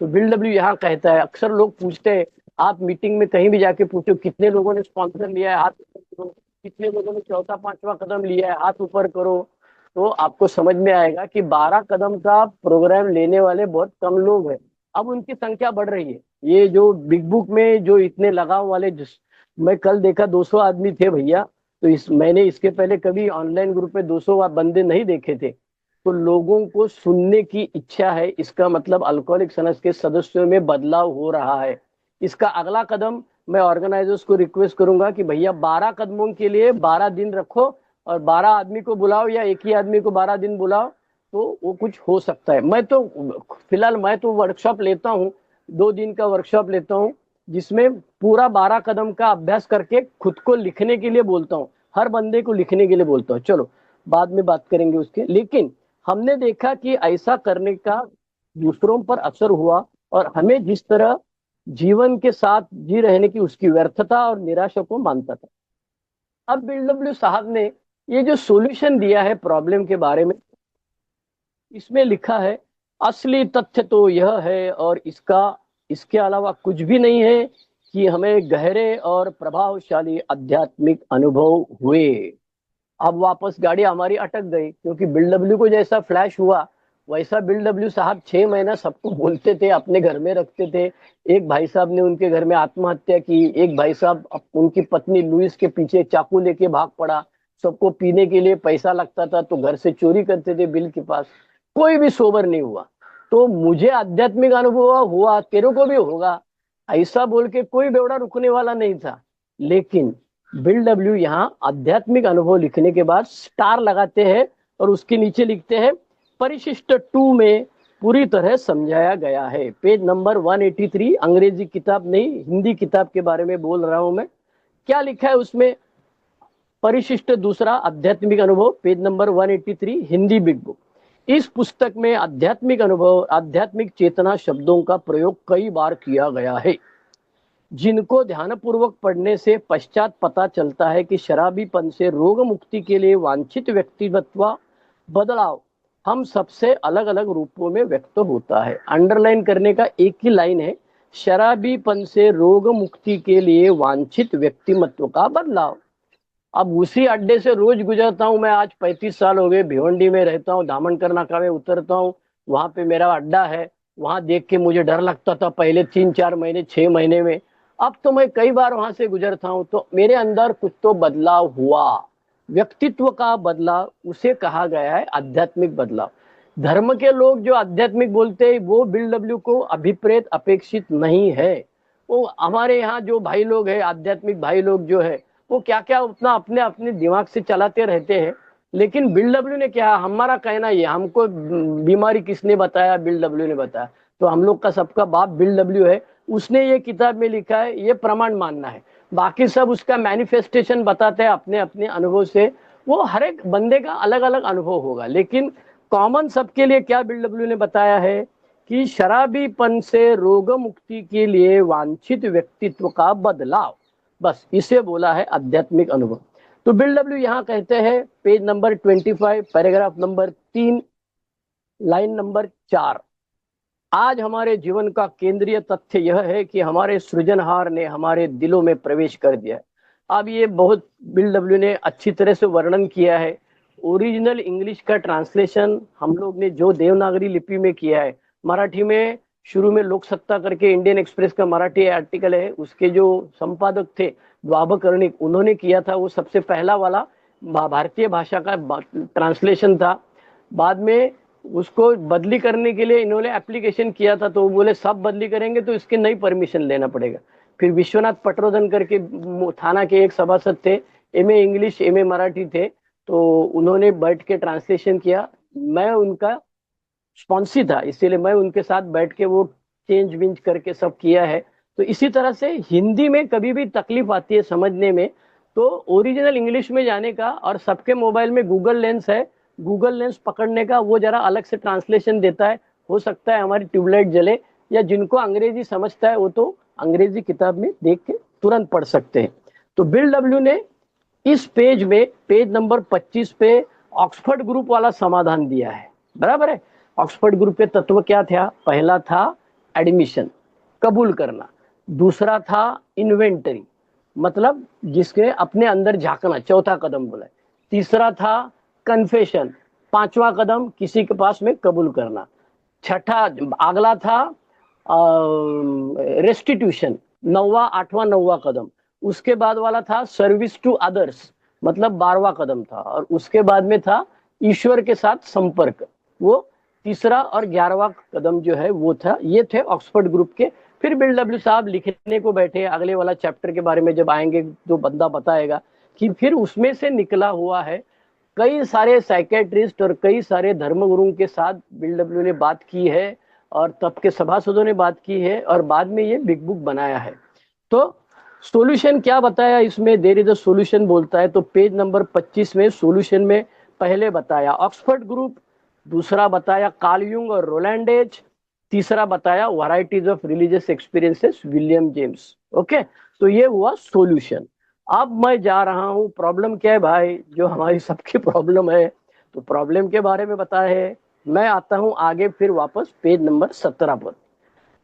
तो बिल डब्ल्यू यहाँ कहता है, अक्सर लोग पूछते हैं, आप मीटिंग में कहीं भी जाके पूछो कितने लोगों ने स्पॉन्सर लिया है, हाथ ऊपर करो। कितने लोगों ने चौथा पांचवा कदम लिया है, हाथ ऊपर करो। तो आपको समझ में आएगा कि 12 कदम का प्रोग्राम लेने वाले बहुत कम लोग हैं। अब उनकी संख्या बढ़ रही है। ये जो बिग बुक में जो इतने लगाव वाले, मैं कल देखा 200 आदमी थे भैया। तो मैंने इसके पहले कभी ऑनलाइन ग्रुप में 200 बंदे नहीं देखे थे। तो लोगों को सुनने की इच्छा है, इसका मतलब अल्कोहलिक्स अनोनिमस के सदस्यों में बदलाव हो रहा है। इसका अगला कदम, मैं ऑर्गेनाइजर्स को रिक्वेस्ट करूंगा कि भैया 12 कदमों के लिए 12 दिन रखो और 12 आदमी को बुलाओ या एक ही आदमी को 12 दिन बुलाओ, तो वो कुछ हो सकता है। मैं तो फिलहाल मैं तो वर्कशॉप लेता हूँ, 2 दिन का वर्कशॉप लेता हूँ, जिसमें पूरा 12 कदम का अभ्यास करके खुद को लिखने के लिए बोलता हूँ। हर बंदे को लिखने के लिए बोलता हूँ। चलो बाद में बात करेंगे उसके। लेकिन हमने देखा कि ऐसा करने का दूसरों पर असर हुआ और हमें जिस तरह जीवन के साथ जी रहने की उसकी व्यर्थता और निराशा को मानता था। अब बिल डब्ल्यू साहब ने ये जो सॉल्यूशन दिया है प्रॉब्लम के बारे में, इसमें लिखा है, असली तथ्य तो यह है और इसके अलावा कुछ भी नहीं है कि हमें गहरे और प्रभावशाली आध्यात्मिक अनुभव हुए। अब वापस गाड़ी हमारी अटक गई, क्योंकि बिल डब्ल्यू को जैसा फ्लैश हुआ वैसा बिल डब्ल्यू साहब 6 महीना सबको बोलते थे, अपने घर में रखते थे। एक भाई साहब ने उनके घर में आत्महत्या की, एक भाई साहब उनकी पत्नी लुइस के पीछे चाकू लेके भाग पड़ा। सबको पीने के लिए पैसा लगता था तो घर से चोरी करते थे बिल के पास। कोई भी सोबर नहीं हुआ। तो मुझे आध्यात्मिक अनुभव हुआ, तेरे को भी होगा, ऐसा बोल के कोई बेवड़ा रुकने वाला नहीं था। लेकिन बिल डब्ल्यू यहाँ आध्यात्मिक अनुभव लिखने के बाद स्टार लगाते हैं और उसके नीचे लिखते हैं, परिशिष्ट 2 में पूरी तरह समझाया गया है। पेज नंबर 183, अंग्रेजी किताब नहीं हिंदी किताब के बारे में बोल रहा हूं मैं। क्या लिखा है उसमें? परिशिष्ट दूसरा, आध्यात्मिक अनुभव, page number 183, Hindi big book. इस पुस्तक में आध्यात्मिक अनुभव, आध्यात्मिक चेतना शब्दों का प्रयोग कई बार किया गया है, जिनको ध्यानपूर्वक पढ़ने से पश्चात पता चलता है कि शराबीपन से रोग मुक्ति के लिए वांछित व्यक्तित्व बदलाव हम सबसे अलग अलग रूपों में व्यक्त होता है। अंडरलाइन करने का एक ही लाइन है, शराबीपन से रोग मुक्ति के लिए वांछित व्यक्तिमत्व का बदलाव। अब उसी अड्डे से रोज गुजरता हूँ मैं, आज 35 साल हो गए, भिवंडी में रहता हूँ, दामनकर नाका में उतरता हूँ, वहां पे मेरा अड्डा है। वहां देख के मुझे डर लगता था पहले 3-4 महीने 6 महीने में। अब तो मैं कई बार वहां से गुजरता हूँ तो मेरे अंदर कुछ तो बदलाव हुआ। व्यक्तित्व का बदलाव, उसे कहा गया है आध्यात्मिक बदलाव। धर्म के लोग जो आध्यात्मिक बोलते हैं वो बिल डब्ल्यू को अभिप्रेत अपेक्षित नहीं है। वो हमारे यहाँ जो भाई लोग हैं, आध्यात्मिक भाई लोग जो है, वो क्या क्या उतना अपने अपने दिमाग से चलाते रहते हैं। लेकिन बिल डब्ल्यू ने क्या, हमारा कहना ये, हमको बीमारी किसने बताया? बिल डब्ल्यू ने बताया। तो हम लोग का सबका बाप बिल डब्ल्यू है, उसने ये किताब में लिखा है, ये प्रमाण मानना है। बाकी सब उसका मैनिफेस्टेशन बताते हैं अपने अपने अनुभव से। वो हर एक बंदे का अलग अलग अनुभव होगा, लेकिन कॉमन सबके लिए क्या बिल डब्ल्यू ने बताया है कि शराबीपन से रोग मुक्ति के लिए वांछित व्यक्तित्व का बदलाव, बस इसे बोला है आध्यात्मिक अनुभव। तो बिल डब्ल्यू यहाँ कहते हैं, page number 25, paragraph number 3, line number 4, आज हमारे जीवन का केंद्रीय तथ्य यह है कि हमारे सृजनहार ने हमारे दिलों में प्रवेश कर दिया है। अब ये बहुत बिल डब्ल्यू ने अच्छी तरह से वर्णन किया है। ओरिजिनल इंग्लिश का ट्रांसलेशन हम लोग ने जो देवनागरी लिपि में किया है, मराठी में शुरू में लोक सत्ता करके इंडियन एक्सप्रेस का मराठी आर्टिकल है, उसके जो संपादक थे द्वाब कर्णिक, उन्होंने किया था। वो सबसे पहला वाला भारतीय भाषा का ट्रांसलेशन था। बाद में उसको बदली करने के लिए इन्होंने एप्लीकेशन किया था, तो वो बोले सब बदली करेंगे तो इसकी नई परमिशन लेना पड़ेगा। फिर विश्वनाथ पटवर्धन करके थाना के एक सभासद थे, एमए इंग्लिश एमए मराठी थे, तो उन्होंने बैठ के ट्रांसलेशन किया। मैं उनका स्पॉन्सी था, इसीलिए मैं उनके साथ बैठ के वो चेंज विंज करके सब किया है। तो इसी तरह से हिंदी में कभी भी तकलीफ आती है समझने में, तो ओरिजिनल इंग्लिश में जाने का, और सबके मोबाइल में गूगल लेंस है, गूगल लेंस पकड़ने का, वो जरा अलग से ट्रांसलेशन देता है। हो सकता है हमारी ट्यूबलाइट जले, या जिनको अंग्रेजी समझता है वो तो अंग्रेजी किताब में देख के तुरंत पढ़ सकते हैं। तो बिल डब्ल्यू ने इस पेज में, पेज नंबर 25 पे ऑक्सफोर्ड ग्रुप वाला समाधान दिया है। बराबर है। ऑक्सफोर्ड ग्रुप के तत्व क्या था? पहला था एडमिशन, कबूल करना। दूसरा था इन्वेंटरी, मतलब जिसके अपने अंदर झांकना, चौथा कदम बोला। तीसरा था कन्फेशन, पांचवा कदम किसी के पास में कबूल करना। छठा, अगला था रेस्टिट्यूशन, नौवा, आठवां, नौवा कदम। उसके बाद वाला था सर्विस टू अदर्स, मतलब 12वां कदम था। और उसके बाद में था ईश्वर के साथ संपर्क, वो तीसरा और 11वां कदम जो है वो था। ये थे ऑक्सफोर्ड ग्रुप के। फिर बिल डब्ल्यू साहब लिखने को बैठे, अगले वाला चैप्टर के बारे में जब आएंगे जो बंदा बताएगा कि फिर उसमें से निकला हुआ है। कई सारे साइकेट्रिस्ट और कई सारे धर्मगुरुओं के साथ बिल डब्ल्यू ने बात की है, और तब के सभासदों ने बात की है, और बाद में ये बिग बुक बनाया है। तो सॉल्यूशन क्या बताया इसमें? देयर इज अ सॉल्यूशन बोलता है। तो पेज नंबर 25 में सॉल्यूशन में पहले बताया ऑक्सफोर्ड ग्रुप, दूसरा बताया कार्ल यूंग और रोलैंड एच, तीसरा बताया varieties of religious experiences William James. Okay, तो ये हुआ सॉल्यूशन। अब मैं जा रहा हूं, प्रॉब्लम क्या है भाई, जो हमारी सबकी प्रॉब्लम है, तो प्रॉब्लम के बारे में बताया है। मैं आता हूं आगे फिर वापस पेज नंबर 17 पर।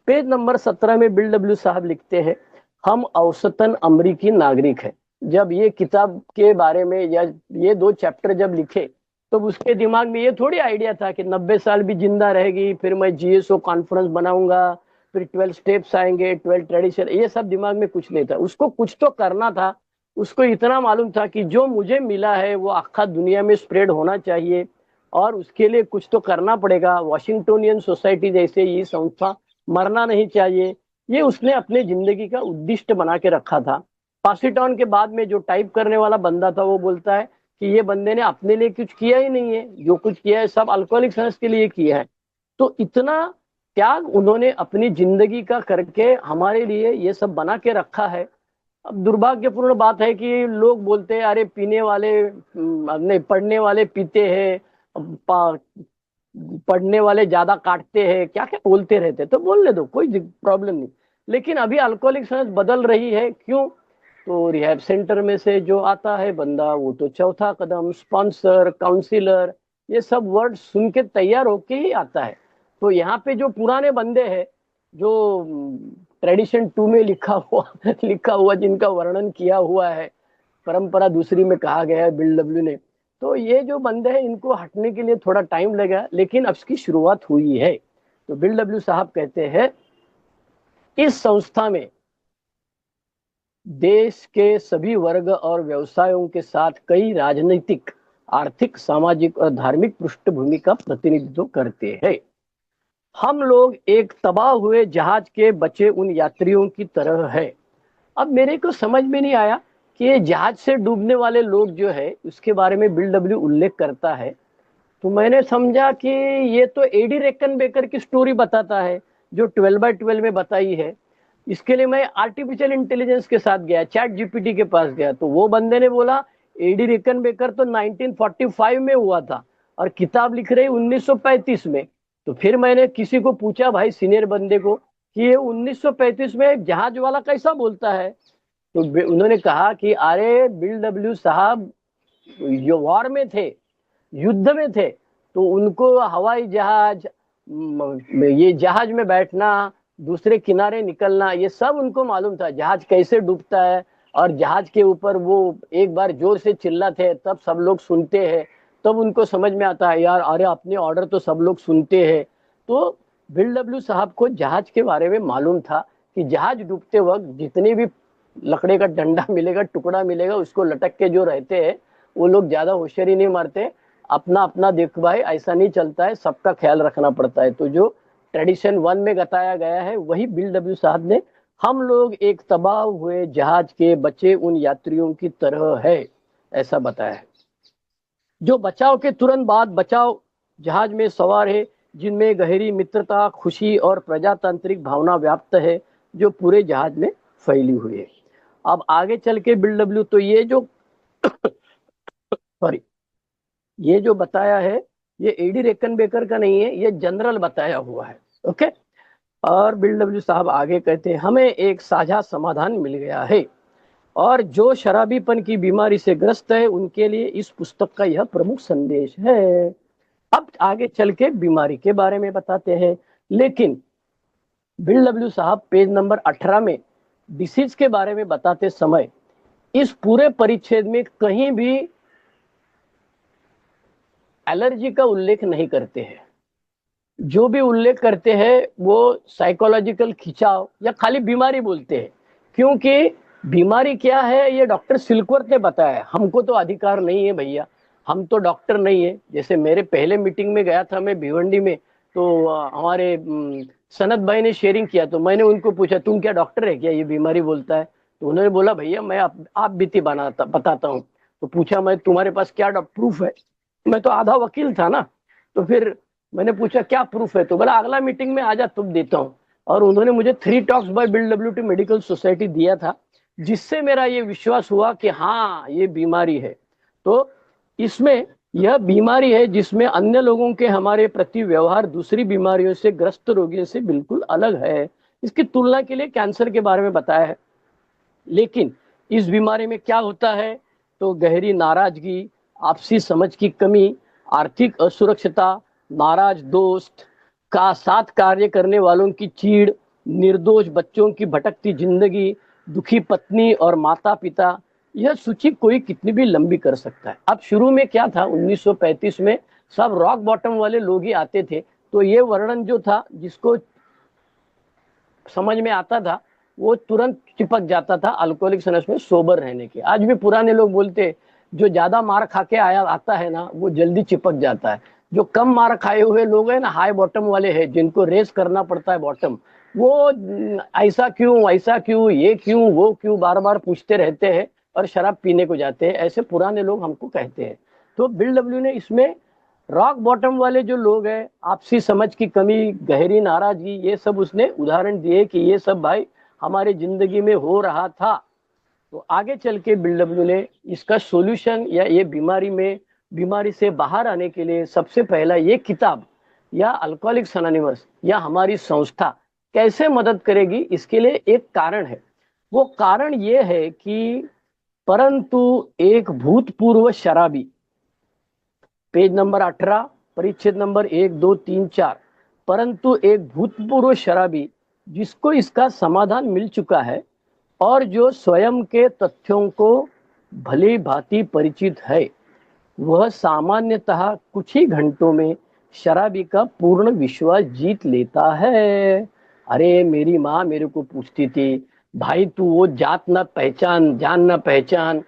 पेज नंबर 17 में बिल डब्ल्यू साहब लिखते हैं, हम औसतन अमरीकी नागरिक हैं। जब ये किताब के बारे में, या ये दो चैप्टर जब लिखे, तो उसके दिमाग में ये थोड़ी आइडिया था कि 90 साल भी जिंदा रहेगी, फिर मैं जीएसओ कॉन्फ्रेंस बनाऊंगा, फिर 12 स्टेप्स आएंगे, 12 ट्रेडिशन, ये सब दिमाग में कुछ नहीं था। उसको कुछ तो करना था। उसको इतना मालूम था कि जो मुझे मिला है वो आखा दुनिया में स्प्रेड होना चाहिए, और उसके लिए कुछ तो करना पड़ेगा। वॉशिंगटोनियन सोसाइटी जैसे ये संस्था, मरना नहीं चाहिए, ये उसने अपने जिंदगी का उद्दिष्ट बना के रखा था। पास इट ऑन के बाद में जो टाइप करने वाला बंदा था वो बोलता है कि ये बंदे ने अपने लिए कुछ किया ही नहीं है, जो कुछ किया है सब अल्कोहलिक सनस के लिए किया है। तो इतना त्याग उन्होंने अपनी जिंदगी का करके हमारे लिए ये सब बना के रखा है। अब दुर्भाग्यपूर्ण बात है कि लोग बोलते हैं अरे पीने वाले नहीं, पढ़ने वाले पीते हैं, पढ़ने वाले ज्यादा काटते हैं, क्या क्या बोलते रहते, तो बोलने दो, कोई प्रॉब्लम नहीं। लेकिन अभी अल्कोहलिक सनस बदल रही है, क्यों? तो रिहैब सेंटर में से जो आता है बंदा, वो तो चौथा कदम, स्पॉन्सर, काउंसिलर, ये सब वर्ड सुन के तैयार होके ही आता है। तो यहाँ पे जो पुराने बंदे हैं, जो ट्रेडिशन 2 में लिखा हुआ जिनका वर्णन किया हुआ है, परंपरा दूसरी में कहा गया है बिल डब्ल्यू ने, तो ये जो बंदे हैं इनको हटने के लिए थोड़ा टाइम लगा, लेकिन अब इसकी शुरुआत हुई है। तो बिल डब्ल्यू साहब कहते हैं, इस संस्था में देश के सभी वर्ग और व्यवसायों के साथ कई राजनीतिक, आर्थिक, सामाजिक और धार्मिक पृष्ठभूमि का प्रतिनिधित्व करते हैं। हम लोग एक तबाह हुए जहाज के बचे उन यात्रियों की तरह है। अब मेरे को समझ में नहीं आया कि ये जहाज से डूबने वाले लोग जो है उसके बारे में बिल डब्ल्यू उल्लेख करता है। तो मैंने समझा कि ये तो एडी रेकन बेकर की स्टोरी बताता है, जो 12/12 में बताई है। इसके लिए मैं आर्टिफिशियल इंटेलिजेंस के साथ गया, चैट जीपीटी के पास गया, तो वो बंदे ने बोला एडी रेकन बेकर तो 1945 में हुआ था, और किताब लिख रही 1935 में। तो फिर मैंने किसी को पूछा, भाई सीनियर बंदे को, कि ये 1935 में जहाज वाला कैसा बोलता है? तो उन्होंने कहा कि अरे बिल डब्ल्यू साहब ये वॉर में थे, युद्ध में थे, तो उनको हवाई जहाज, ये जहाज में बैठना, दूसरे किनारे निकलना, ये सब उनको मालूम था, जहाज कैसे डूबता है। और जहाज के ऊपर वो एक बार जोर से चिल्लाते हैं, तब सब लोग सुनते हैं, तब उनको समझ में आता है यार, अरे अपने ऑर्डर तो सब लोग सुनते हैं। तो बिल डब्ल्यू साहब को जहाज के बारे में मालूम था कि जहाज डूबते वक्त जितनी भी लकड़े का डंडा मिलेगा, टुकड़ा मिलेगा, उसको लटक के जो रहते हैं, वो लोग ज्यादा होशियारी नहीं मारते, अपना अपना देख भाई, ऐसा नहीं चलता है, सबका ख्याल रखना पड़ता है। तो जो ट्रेडिशन 1 में बताया गया है वही बिल डब्ल्यू साहब ने, हम लोग एक तबाह हुए जहाज के बचे उन यात्रियों की तरह है, ऐसा बताया है। जो बचाव के तुरंत बाद बचाव जहाज में सवार है, जिनमें गहरी मित्रता, खुशी और प्रजातांत्रिक भावना व्याप्त है, जो पूरे जहाज में फैली हुई है। अब आगे चल के BW, तो ये जो सॉरी, ये जो बताया है ये एडी रेकनबेकर का नहीं है, ये जनरल बताया हुआ है। ओके। और BW साहब आगे कहते हैं, हमें एक साझा समाधान मिल गया है और जो शराबीपन की बीमारी से ग्रस्त है उनके लिए इस पुस्तक का यह प्रमुख संदेश है। अब आगे चल के बीमारी के बारे में बताते हैं, लेकिन BW साहब पेज नंबर 18 में डिसीज के बारे में बताते समय इस पूरे परिच्छेद में कहीं भी एलर्जी का उल्लेख नहीं करते हैं। जो भी उल्लेख करते हैं वो साइकोलॉजिकल खिंचाव या खाली बीमारी बोलते हैं, क्योंकि बीमारी क्या है ये डॉक्टर सिल्कवर्थ ने बताया। हमको तो अधिकार नहीं है भैया, हम तो डॉक्टर नहीं है। जैसे मेरे पहले मीटिंग में गया था मैं भिवंडी में, तो हमारे सनत भाई ने शेयरिंग किया, तो मैंने उनको पूछा तुम क्या डॉक्टर है क्या, ये बीमारी बोलता है? तो उन्होंने बोला भैया मैं आप बीती बनाता बताता हूँ। तो पूछा मैं तुम्हारे पास क्या प्रूफ है? मैं तो आधा वकील था ना। तो फिर मैंने पूछा क्या प्रूफ है, तो बोला अगला मीटिंग में आ जा तुम देता हूँ। और उन्होंने मुझे 3 talks bye BW medical society दिया था, जिससे मेरा ये विश्वास हुआ कि हाँ ये बीमारी है। तो इसमें यह बीमारी है जिसमें अन्य लोगों के हमारे प्रति व्यवहार दूसरी बीमारियों से ग्रस्त रोगियों से बिल्कुल अलग है। इसकी तुलना के लिए कैंसर के बारे में बताया है। लेकिन इस बीमारी में क्या होता है, तो गहरी नाराजगी, आपसी समझ की कमी, आर्थिक असुरक्षता, नाराज दोस्त का साथ कार्य करने वालों की चीड़, निर्दोष बच्चों की भटकती जिंदगी, दुखी पत्नी और माता पिता, यह सूची कोई कितनी भी लंबी कर सकता है। अब शुरू में क्या था, 1935 में सब रॉक बॉटम वाले लोग ही आते थे, तो ये वर्णन जो था जिसको समझ में आता था वो तुरंत चिपक जाता था अल्कोहलिक सनस में सोबर रहने के। आज भी पुराने लोग बोलते जो ज्यादा मार खा के आया आता है ना वो जल्दी चिपक जाता है। जो कम मार खाए हुए लोग हैं ना, हाई बॉटम वाले हैं, जिनको रेस करना पड़ता है बॉटम, वो ऐसा क्यों ये क्यों वो क्यों बार बार पूछते रहते हैं और शराब पीने को जाते हैं, ऐसे पुराने लोग हमको कहते हैं। तो BW ने इसमें रॉक बॉटम वाले जो लोग हैं, आपसी समझ की कमी, गहरी नाराजगी, ये सब उसने उदाहरण दिए कि ये सब भाई हमारे जिंदगी में हो रहा था। तो आगे चल के BW ने इसका सॉल्यूशन या ये बीमारी से बाहर आने के लिए सबसे पहला ये किताब या अल्कोहलिक्स अनोनिमस या हमारी संस्था कैसे मदद करेगी, इसके लिए एक कारण है। वो कारण ये है कि परंतु एक भूतपूर्व शराबी, पेज नंबर 18, परिच्छेद नंबर 1, 2, 3, 4, परंतु एक भूतपूर्व शराबी जिसको इसका समाधान मिल चुका है और जो स्वयं के तथ्यों को भली भांति परिचित है, वह सामान्यतः कुछ ही घंटों में शराबी का पूर्ण विश्वास जीत लेता है। अरे मेरी माँ मेरे को पूछती थी, भाई तू वो जात ना पहचान जान ना पहचान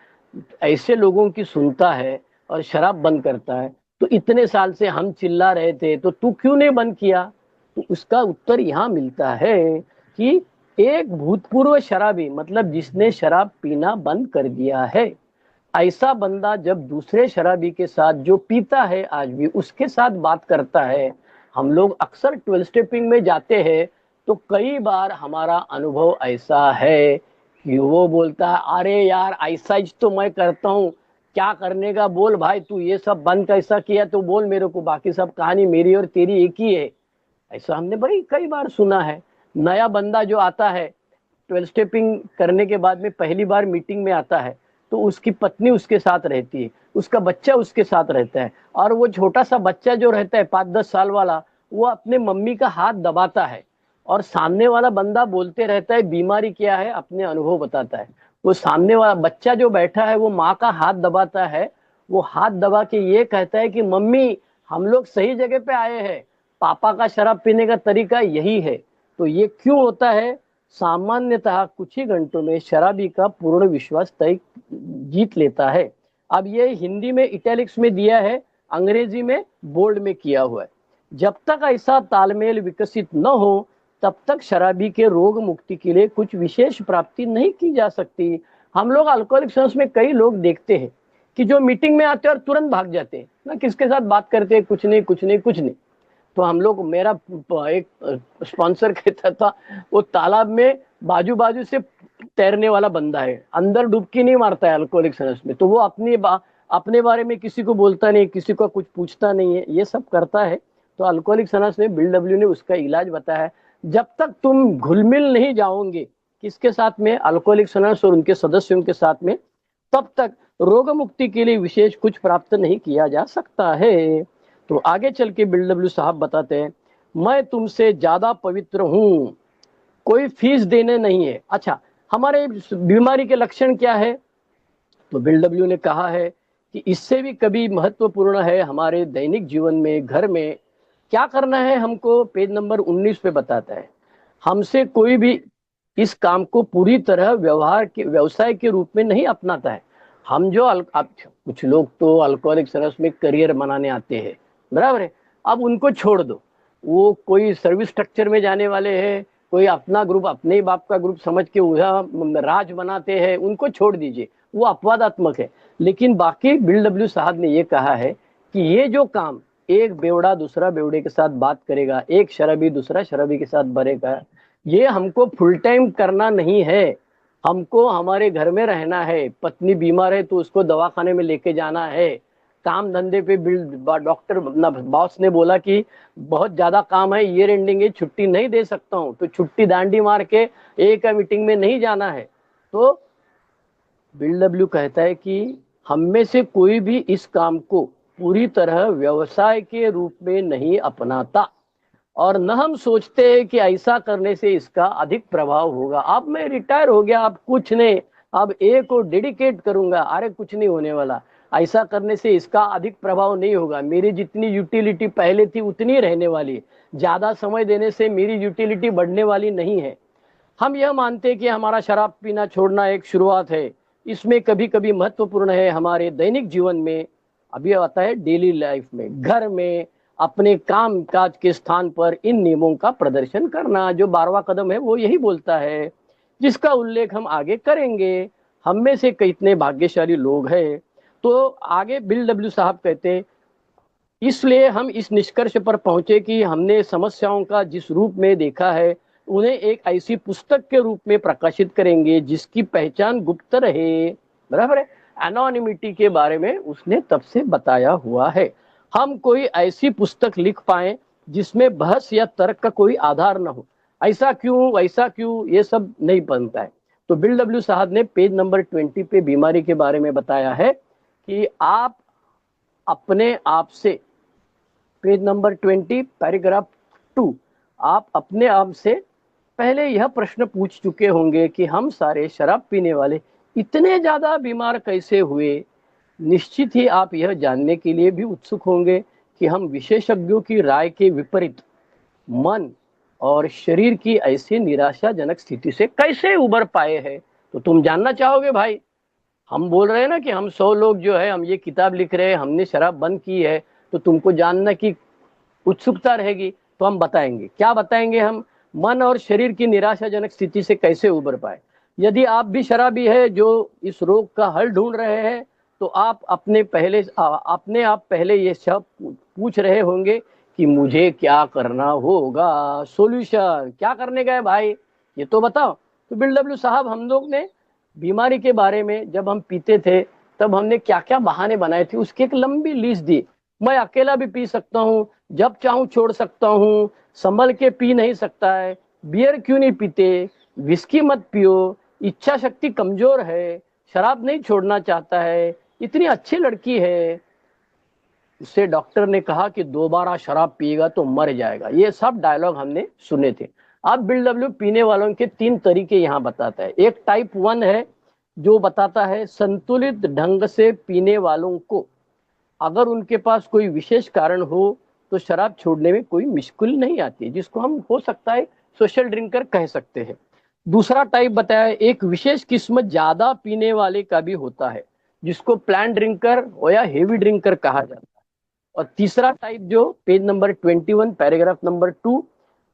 ऐसे लोगों की सुनता है और शराब बंद करता है, तो इतने साल से हम चिल्ला रहे थे तो तू क्यों नहीं बंद किया? तो उसका उत्तर यहाँ मिलता है कि एक भूतपूर्व शराबी, मतलब जिसने शराब पीना बंद कर दिया है, ऐसा बंदा जब दूसरे शराबी के साथ जो पीता है आज भी उसके साथ बात करता है, हम लोग अक्सर 12 स्टेपिंग में जाते हैं तो कई बार हमारा अनुभव ऐसा है कि वो बोलता है अरे यार ऐसा ही तो मैं करता हूँ, क्या करने का बोल भाई, तू ये सब बंद कैसा किया तो बोल मेरे को, बाकी सब कहानी मेरी और तेरी एक ही है। ऐसा हमने भाई कई बार सुना है। नया बंदा जो आता है 12 स्टेपिंग करने के बाद में पहली बार मीटिंग में आता है, तो उसकी पत्नी उसके साथ रहती है, उसका बच्चा उसके साथ रहता है, और वो छोटा सा बच्चा जो रहता है 5-10 साल वाला, वो अपने मम्मी का हाथ दबाता है और सामने वाला बंदा बोलते रहता है बीमारी क्या है, अपने अनुभव बताता है। वो सामने वाला बच्चा जो बैठा है वो माँ का हाथ दबाता है, वो हाथ दबा के ये कहता है कि मम्मी हम लोग सही जगह पे आए हैं, पापा का शराब पीने का तरीका यही है। तो ये क्यों होता है? सामान्यतः कुछ ही घंटों में शराबी का पूर्ण विश्वास तय जीत लेता है। अब ये हिंदी में इटैलिक्स में दिया है, अंग्रेजी में बोल्ड में किया हुआ है। जब तक ऐसा तालमेल विकसित न हो तब तक शराबी के रोग मुक्ति के लिए कुछ विशेष प्राप्ति नहीं की जा सकती। हम लोग अल्कोहलिक में कई लोग देखते हैं कि जो मीटिंग में आते हैं और तुरंत भाग जाते हैं ना, किसके साथ बात करते हैं, कुछ नहीं कुछ नहीं कुछ नहीं। तो हम लोग, मेरा एक स्पॉन्सर कहता था वो तालाब में बाजू बाजू से तैरने वाला बंदा है, अंदर डुबकी नहीं मारता है अल्कोहलिक्स एनोनिमस में, तो वो अपने बारे में किसी को बोलता नहीं, किसी को कुछ पूछता नहीं है, ये सब करता है। तो अल्कोहलिक्स एनोनिमस में बिल डब्ल्यू ने उसका इलाज बताया है। जब तक तुम घुल मिल नहीं जाओगे किसके साथ में, अल्कोहलिक्स एनोनिमस और उनके सदस्यों के साथ में, तब तक रोग मुक्ति के लिए विशेष कुछ प्राप्त नहीं किया जा सकता है। तो आगे चल के बिल डब्ल्यू साहब बताते हैं, मैं तुमसे ज्यादा पवित्र हूं, कोई फीस देने नहीं है। अच्छा, हमारे बीमारी के लक्षण क्या है? तो बिल डब्ल्यू ने कहा है कि इससे भी कभी महत्वपूर्ण है हमारे दैनिक जीवन में, घर में क्या करना है हमको। पेज नंबर 19 पे बताता है, हमसे कोई भी इस काम को पूरी तरह व्यवसाय के रूप में नहीं अपनाता है। हम जो कुछ लोग तो अल्कोहलिक सरस में करियर बनाने आते हैं, बराबर है, अब उनको छोड़ दो, वो कोई सर्विस स्ट्रक्चर में जाने वाले हैं, कोई अपना ग्रुप, अपने ही बाप का ग्रुप समझ के वह राज बनाते हैं, उनको छोड़ दीजिए, वो अपवादात्मक है। लेकिन बाकी बिल डब्ल्यू साहब ने ये कहा है कि ये जो काम, एक बेवड़ा दूसरा बेवड़े के साथ बात करेगा, एक शराबी दूसरा शराबी के साथ बरेगा, ये हमको फुल टाइम करना नहीं है। हमको हमारे घर में रहना है, पत्नी बीमार है तो उसको दवाखाने में लेके जाना है, काम धंधे पे डॉक्टर बॉस ने बोला कि बहुत ज्यादा काम है, ईयर एंडिंग है, छुट्टी नहीं दे सकता हूँ, तो छुट्टी दांडी मार के एक मीटिंग में नहीं जाना है। तो बिल डब्ल्यू कहता है कि हम में से कोई भी इस काम को पूरी तरह व्यवसाय के रूप में नहीं अपनाता, और न हम सोचते हैं कि ऐसा करने से इसका अधिक प्रभाव होगा। अब मैं रिटायर हो गया, अब कुछ नहीं, अब एक को डेडिकेट करूंगा, अरे कुछ नहीं होने वाला, ऐसा करने से इसका अधिक प्रभाव नहीं होगा, मेरी जितनी यूटिलिटी पहले थी उतनी रहने वाली है, ज्यादा समय देने से मेरी यूटिलिटी बढ़ने वाली नहीं है। हम यह मानते हैं कि हमारा शराब पीना छोड़ना एक शुरुआत है, इसमें कभी कभी महत्वपूर्ण है हमारे दैनिक जीवन में, अभी आता है डेली लाइफ में, घर में, अपने काम काज के स्थान पर इन नियमों का प्रदर्शन करना। जो 12वां कदम है वो यही बोलता है, जिसका उल्लेख हम आगे करेंगे। हम में से कितने भाग्यशाली लोग हैं। तो आगे बिल डब्ल्यू साहब कहते हैं, इसलिए हम इस निष्कर्ष पर पहुंचे कि हमने समस्याओं का जिस रूप में देखा है उन्हें एक ऐसी पुस्तक के रूप में प्रकाशित करेंगे जिसकी पहचान गुप्त रहे, बराबर है, एनोनिमिटी के बारे में उसने तब से बताया हुआ है। हम कोई ऐसी पुस्तक लिख पाए जिसमें बहस या तर्क का कोई आधार न हो, ऐसा क्यों वैसा क्यों ये सब नहीं बनता है। तो बिल डब्ल्यू साहब ने पेज नंबर 20 पे बीमारी के बारे में बताया है कि आप अपने आप से, पेज नंबर 20 पैराग्राफ 2, आप अपने आप से पहले यह प्रश्न पूछ चुके होंगे कि हम सारे शराब पीने वाले इतने ज्यादा बीमार कैसे हुए। निश्चित ही आप यह जानने के लिए भी उत्सुक होंगे कि हम विशेषज्ञों की राय के विपरीत मन और शरीर की ऐसी निराशाजनक स्थिति से कैसे उबर पाए हैं। तो तुम जानना चाहोगे भाई, हम बोल रहे हैं ना कि हम 100 लोग जो है हम ये किताब लिख रहे हैं, हमने शराब बंद की है, तो तुमको जानना की उत्सुकता रहेगी, तो हम बताएंगे। क्या बताएंगे हम? मन और शरीर की निराशाजनक स्थिति से कैसे उबर पाए। यदि आप भी शराबी है जो इस रोग का हल ढूंढ रहे हैं, तो आप अपने आप पहले ये सब पूछ रहे होंगे कि मुझे क्या करना होगा, सॉल्यूशन क्या करने गए भाई, ये तो बताओ। तो बिल डब्ल्यू साहब, हम लोग ने बीमारी के बारे में जब हम पीते थे तब हमने क्या क्या बहाने बनाए थे उसकी एक लंबी लिस्ट दी। मैं अकेला भी पी सकता हूँ, जब चाहूं छोड़ सकता हूँ, संभल के पी नहीं सकता है, बियर क्यों नहीं पीते, विस्की मत पियो, इच्छा शक्ति कमजोर है, शराब नहीं छोड़ना चाहता है, इतनी अच्छी लड़की है, उससे डॉक्टर ने कहा कि दोबारा शराब पिएगा तो मर जाएगा। ये सब डायलॉग हमने सुने थे। अब बिल डब्ल्यू पीने वालों के 3 तरीके यहाँ बताता है। एक टाइप 1 है जो बताता है संतुलित ढंग से पीने वालों को अगर उनके पास कोई विशेष कारण हो तो शराब छोड़ने में कोई मुश्किल नहीं आती, जिसको हम हो सकता है सोशल ड्रिंकर कह सकते हैं। दूसरा टाइप बताया, एक विशेष किस्म ज्यादा पीने वाले का भी होता है जिसको प्लान ड्रिंकर या हेवी ड्रिंकर कहा जाता है। और तीसरा टाइप जो पेज नंबर 21 पैराग्राफ नंबर 2,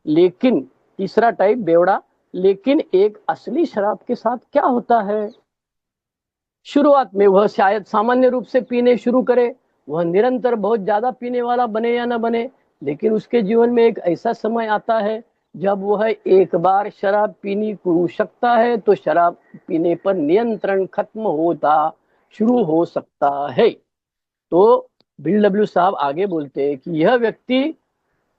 लेकिन तीसरा टाइप बेवड़ा, लेकिन एक असली शराब के साथ क्या होता है। शुरुआत में वह शायद सामान्य रूप से पीने शुरू करे, वह निरंतर बहुत ज्यादा पीने वाला बने या न बने, लेकिन उसके जीवन में एक ऐसा समय आता है जब वह एक बार शराब पीनी शुरू सकता है तो शराब पीने पर नियंत्रण खत्म होता शुरू हो सकता है। तो बिल डब्ल्यू साहब आगे बोलते हैं कि यह व्यक्ति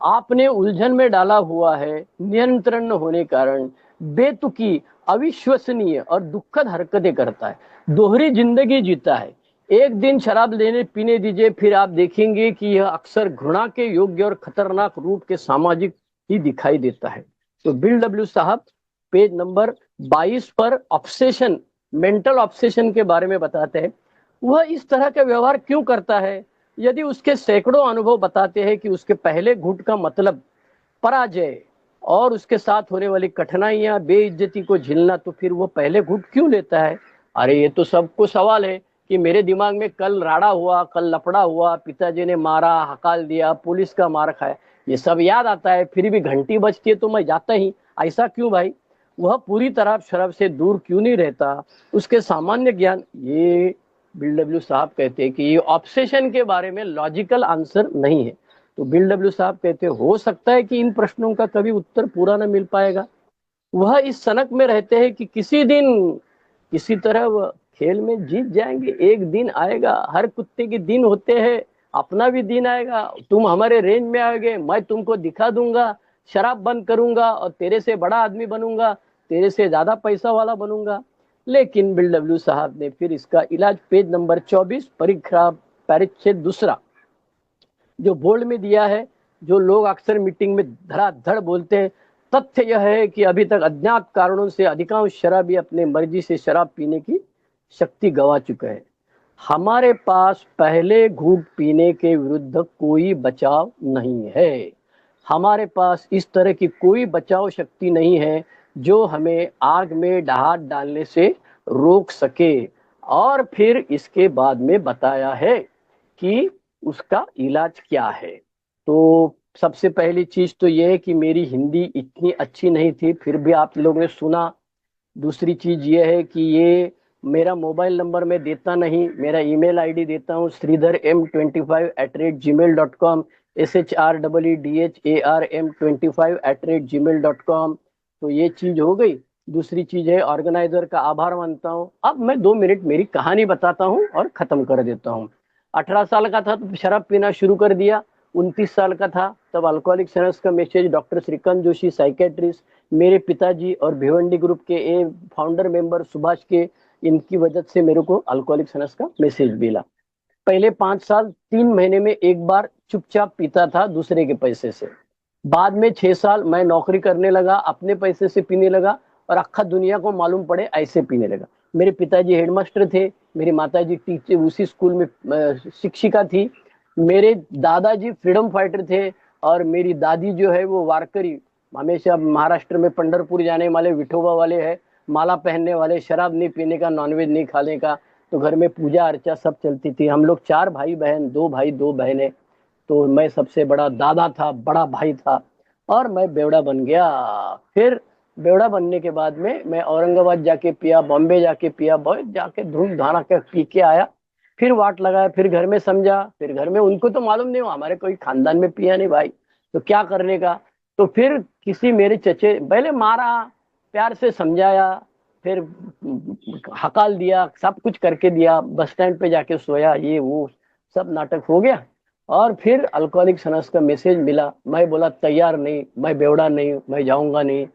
आपने उलझन में डाला हुआ है, नियंत्रण न होने कारण बेतुकी, अविश्वसनीय और दुखद हरकतें करता है, दोहरी जिंदगी जीता है। एक दिन शराब लेने पीने दीजिए, फिर आप देखेंगे कि यह अक्सर घृणा के योग्य और खतरनाक रूप के सामाजिक ही दिखाई देता है। तो बिल डब्ल्यू साहब पेज नंबर 22 पर ऑब्सेशन, मेंटल ऑब्सेशन के बारे में बताते हैं। वह इस तरह का व्यवहार क्यों करता है? यदि उसके सैकड़ों अनुभव बताते हैं कि उसके पहले घूंट का मतलब पराजय और उसके साथ होने वाली कठिनाइयां, बेइज्जती को झेलना, तो फिर वो पहले घूंट क्यों लेता है? अरे ये तो सबको सवाल है कि मेरे दिमाग में कल राड़ा हुआ, कल लफड़ा हुआ, पिताजी ने मारा, हकाल दिया, पुलिस का मार खाया, ये सब याद आता है, फिर भी घंटी बजती है तो मैं जाता ही। ऐसा क्यों भाई? वह पूरी तरह शराब से दूर क्यों नहीं रहता? उसके सामान्य ज्ञान, ये बिल डब्ल्यू साहब कहते हैं कि ये ऑब्सेशन के बारे में लॉजिकल आंसर नहीं है। तो बिल डब्ल्यू साहब कहते हैं हो सकता है कि इन प्रश्नों का कभी उत्तर पूरा न मिल पाएगा। वह इस सनक में रहते हैं कि किसी दिन किसी तरह वह खेल में जीत जाएंगे। एक दिन आएगा, हर कुत्ते के दिन होते हैं, अपना भी दिन आएगा, तुम हमारे रेंज में आओगे, मैं तुमको दिखा दूंगा, शराब बंद करूंगा और तेरे से बड़ा आदमी बनूंगा, तेरे से ज्यादा पैसा वाला बनूंगा। लेकिन बिल डब्ल्यू साहब ने फिर इसका इलाज पेज नंबर 24 परीक्षा परिच्छेद दूसरा जो बोर्ड में दिया है, जो लोग अक्सर मीटिंग में धड़ाधड़ बोलते हैं, तथ्य यह है कि अभी तक अज्ञात कारणों से अधिकांश शराबी अपने मर्जी से शराब पीने की शक्ति गंवा चुके हैं। हमारे पास पहले घूंट पीने के विरुद्ध कोई बचाव नहीं है। हमारे पास इस तरह की कोई बचाव शक्ति नहीं है जो हमें आग में हाथ डालने से रोक सके। और फिर इसके बाद में बताया है कि उसका इलाज क्या है। तो सबसे पहली चीज तो ये है कि मेरी हिंदी इतनी अच्छी नहीं थी, फिर भी आप लोगों ने सुना। दूसरी चीज ये है कि ये मेरा मोबाइल नंबर मैं देता नहीं, मेरा ईमेल आईडी देता हूँ sridharm25@gmail.com, SHREEDHARM25@gmail.com। तो ये चीज हो गई। दूसरी चीज है ऑर्गेनाइजर का आभार मानता हूँ। अब मैं 2 मिनट मेरी कहानी बताता हूँ और खत्म कर देता हूँ। 18 साल का था तो शराब पीना शुरू कर दिया। 29 साल का था तब अल्कोहलिक्स एनोनिमस का message doctor Shrikant Joshi psychiatrist, मेरे पिताजी और भिवंडी ग्रुप के ए फाउंडर मेंबर सुभाष के, इनकी वजह से मेरे को अल्कोहलिक्स एनोनिमस का मैसेज मिला। पहले 5 साल 3 महीने में एक बार चुपचाप पीता था दूसरे के पैसे से। बाद में 6 साल मैं नौकरी करने लगा, अपने पैसे से पीने लगा और अक्खा दुनिया को मालूम पड़े ऐसे पीने लगा। मेरे पिताजी हेडमास्टर थे, मेरी माताजी टीचर उसी स्कूल में शिक्षिका थी, मेरे दादाजी फ्रीडम फाइटर थे और मेरी दादी जो है वो वारकरी, हमेशा महाराष्ट्र में पंढरपुर जाने वाले विठोबा वाले है, माला पहनने वाले, शराब नहीं पीने का, नॉनवेज नहीं खाने का। तो घर में पूजा अर्चा सब चलती थी। हम लोग 4 भाई बहन, 2 भाई 2 बहनें। तो मैं सबसे बड़ा दादा था, बड़ा भाई था और मैं बेवड़ा बन गया। फिर बेवड़ा बनने के बाद में मैं औरंगाबाद जाके पिया, बॉम्बे जाके पिया, बहुत जाके धूम धाना के पी के आया। फिर वाट लगाया, फिर घर में समझा, फिर घर में उनको तो मालूम नहीं, हमारे कोई खानदान में पिया नहीं भाई, तो क्या करने का। तो फिर किसी मेरे चचे पहले मारा, प्यार से समझाया, फिर हकाल दिया, सब कुछ करके दिया, बस स्टैंड पे जाके सोया, ये वो सब नाटक हो गया। और फिर अल्कोहलिक्स एनोनिमस का मैसेज मिला। मैं बोला तैयार नहीं, मैं बेवड़ा नहीं, मैं जाऊंगा नहीं।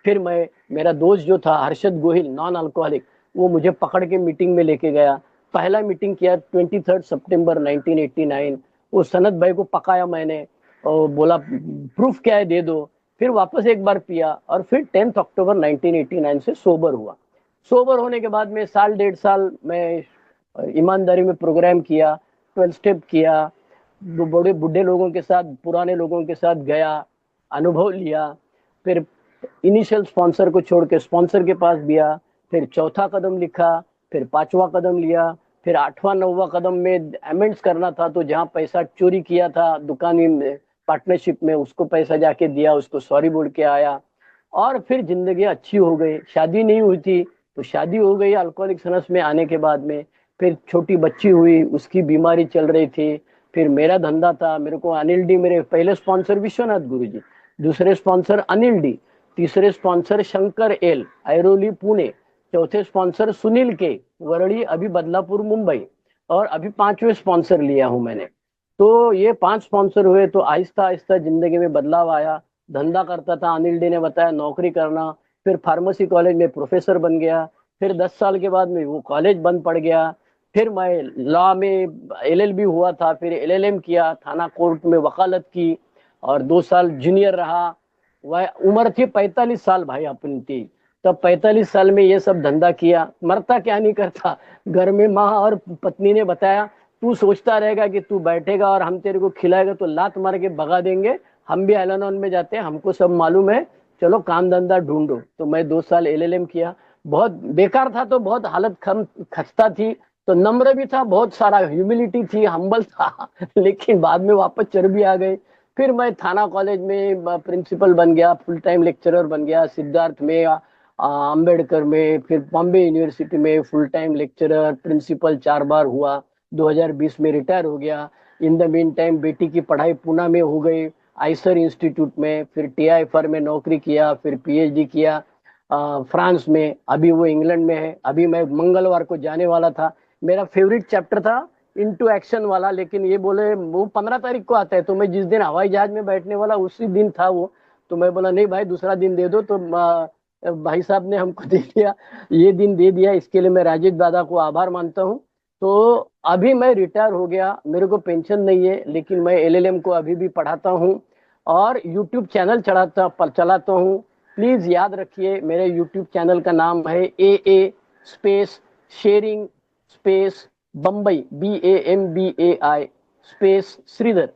फिर मैं, मेरा दोस्त जो था हर्षद गोहिल नॉन अल्कोहलिक, वो मुझे पकड़ के मीटिंग में लेके गया। पहला मीटिंग किया 23 सितंबर 1989। वो सनत भाई को पकाया मैंने और बोला प्रूफ क्या है दे दो। फिर वापस एक बार पिया और फिर 10 अक्टूबर 1989 से सोबर हुआ। सोबर होने के बाद में साल 1.5 साल मैं ईमानदारी में प्रोग्राम किया, 12 स्टेप किया, बड़े बूढ़े लोगों के साथ, पुराने लोगों के साथ गया, अनुभव लिया। फिर इनिशियल स्पॉन्सर को छोड़ के स्पॉन्सर के पास गया, फिर चौथा कदम लिखा, फिर 5वां कदम लिया, फिर 8वां 9वां कदम में अमेंड्स करना था, तो जहाँ पैसा चोरी किया था दुकानी में पार्टनरशिप में, उसको पैसा जाके दिया, उसको सॉरी बोल के आया। और फिर जिंदगी अच्छी हो गई। शादी नहीं हुई थी तो शादी हो गई अल्कोहलिक्स एनोनिमस में आने के बाद में। फिर छोटी बच्ची हुई, उसकी बीमारी चल रही थी। फिर मेरा धंधा था, मेरे को अनिल डी, मेरे पहले स्पॉन्सर विश्वनाथ गुरुजी, दूसरे स्पॉन्सर अनिल डी, तीसरे स्पॉन्सर शंकर एल, ऐरोली पुणे, चौथे स्पॉन्सर सुनील के, वरड़ी अभी बदलापुर मुंबई, और अभी पांचवें स्पॉन्सर लिया हूं मैंने। तो ये 5 स्पॉन्सर हुए, तो आहिस्ता आहिस्ता जिंदगी में बदलाव आया। धंधा करता था, अनिल डी ने बताया नौकरी करना, फिर फार्मेसी कॉलेज में प्रोफेसर बन गया, फिर 10 साल के बाद में वो कॉलेज बंद पड़ गया। फिर मैं लॉ में एलएलबी हुआ था, फिर एलएलएम किया, थाना कोर्ट में वकालत की, और 2 साल जूनियर रहा। वह उम्र थी 45 साल भाई अपनी थी, तब 45 साल में ये सब धंधा किया। मरता क्या नहीं करता। घर में माँ और पत्नी ने बताया, तू सोचता रहेगा कि तू बैठेगा और हम तेरे को खिलाएगा तो लात मार के भगा देंगे, हम भी एलानॉन में जाते हैं, हमको सब मालूम है, चलो काम धंधा ढूंढो। तो मैं 2 साल एलएलएम किया। बहुत बेकार था, तो बहुत हालत खस्ता थी, तो नम्र भी था, बहुत सारा ह्यूमिलिटी थी, हम्बल था लेकिन बाद में वापस चर्बी आ गई। फिर मैं थाना कॉलेज में प्रिंसिपल बन गया, फुल टाइम लेक्चरर बन गया, सिद्धार्थ में, अंबेडकर में, फिर बॉम्बे यूनिवर्सिटी में फुल टाइम लेक्चरर प्रिंसिपल 4 बार हुआ। 2020 में रिटायर हो गया। इन द मीन टाइम बेटी की पढ़ाई पूना में हो गई, आइसर इंस्टीट्यूट में, फिर टीआई फर्म में नौकरी किया, फिर पीएचडी किया फ्रांस में, अभी वो इंग्लैंड में है। अभी मैं मंगलवार को जाने वाला था, मेरा फेवरेट चैप्टर था इनटू एक्शन वाला, लेकिन ये बोले वो 15 तारीख को आता है, तो मैं जिस दिन हवाई जहाज में बैठने वाला उसी दिन था वो। तो मैं बोला नहीं भाई दूसरा दिन दे दो, तो भाई साहब ने हमको दे दिया, ये दिन दे दिया, इसके लिए मैं राजेश दादा को आभार मानता हूँ। तो अभी मैं रिटायर हो गया, मेरे को पेंशन नहीं है, लेकिन मैं एलएलएम को अभी भी पढ़ाता हूँ और यूट्यूब चैनल चलाता हूँ। प्लीज याद रखिए, मेरे यूट्यूब चैनल का नाम है A space sharing space Bambai, BAMBAI space Shridhar.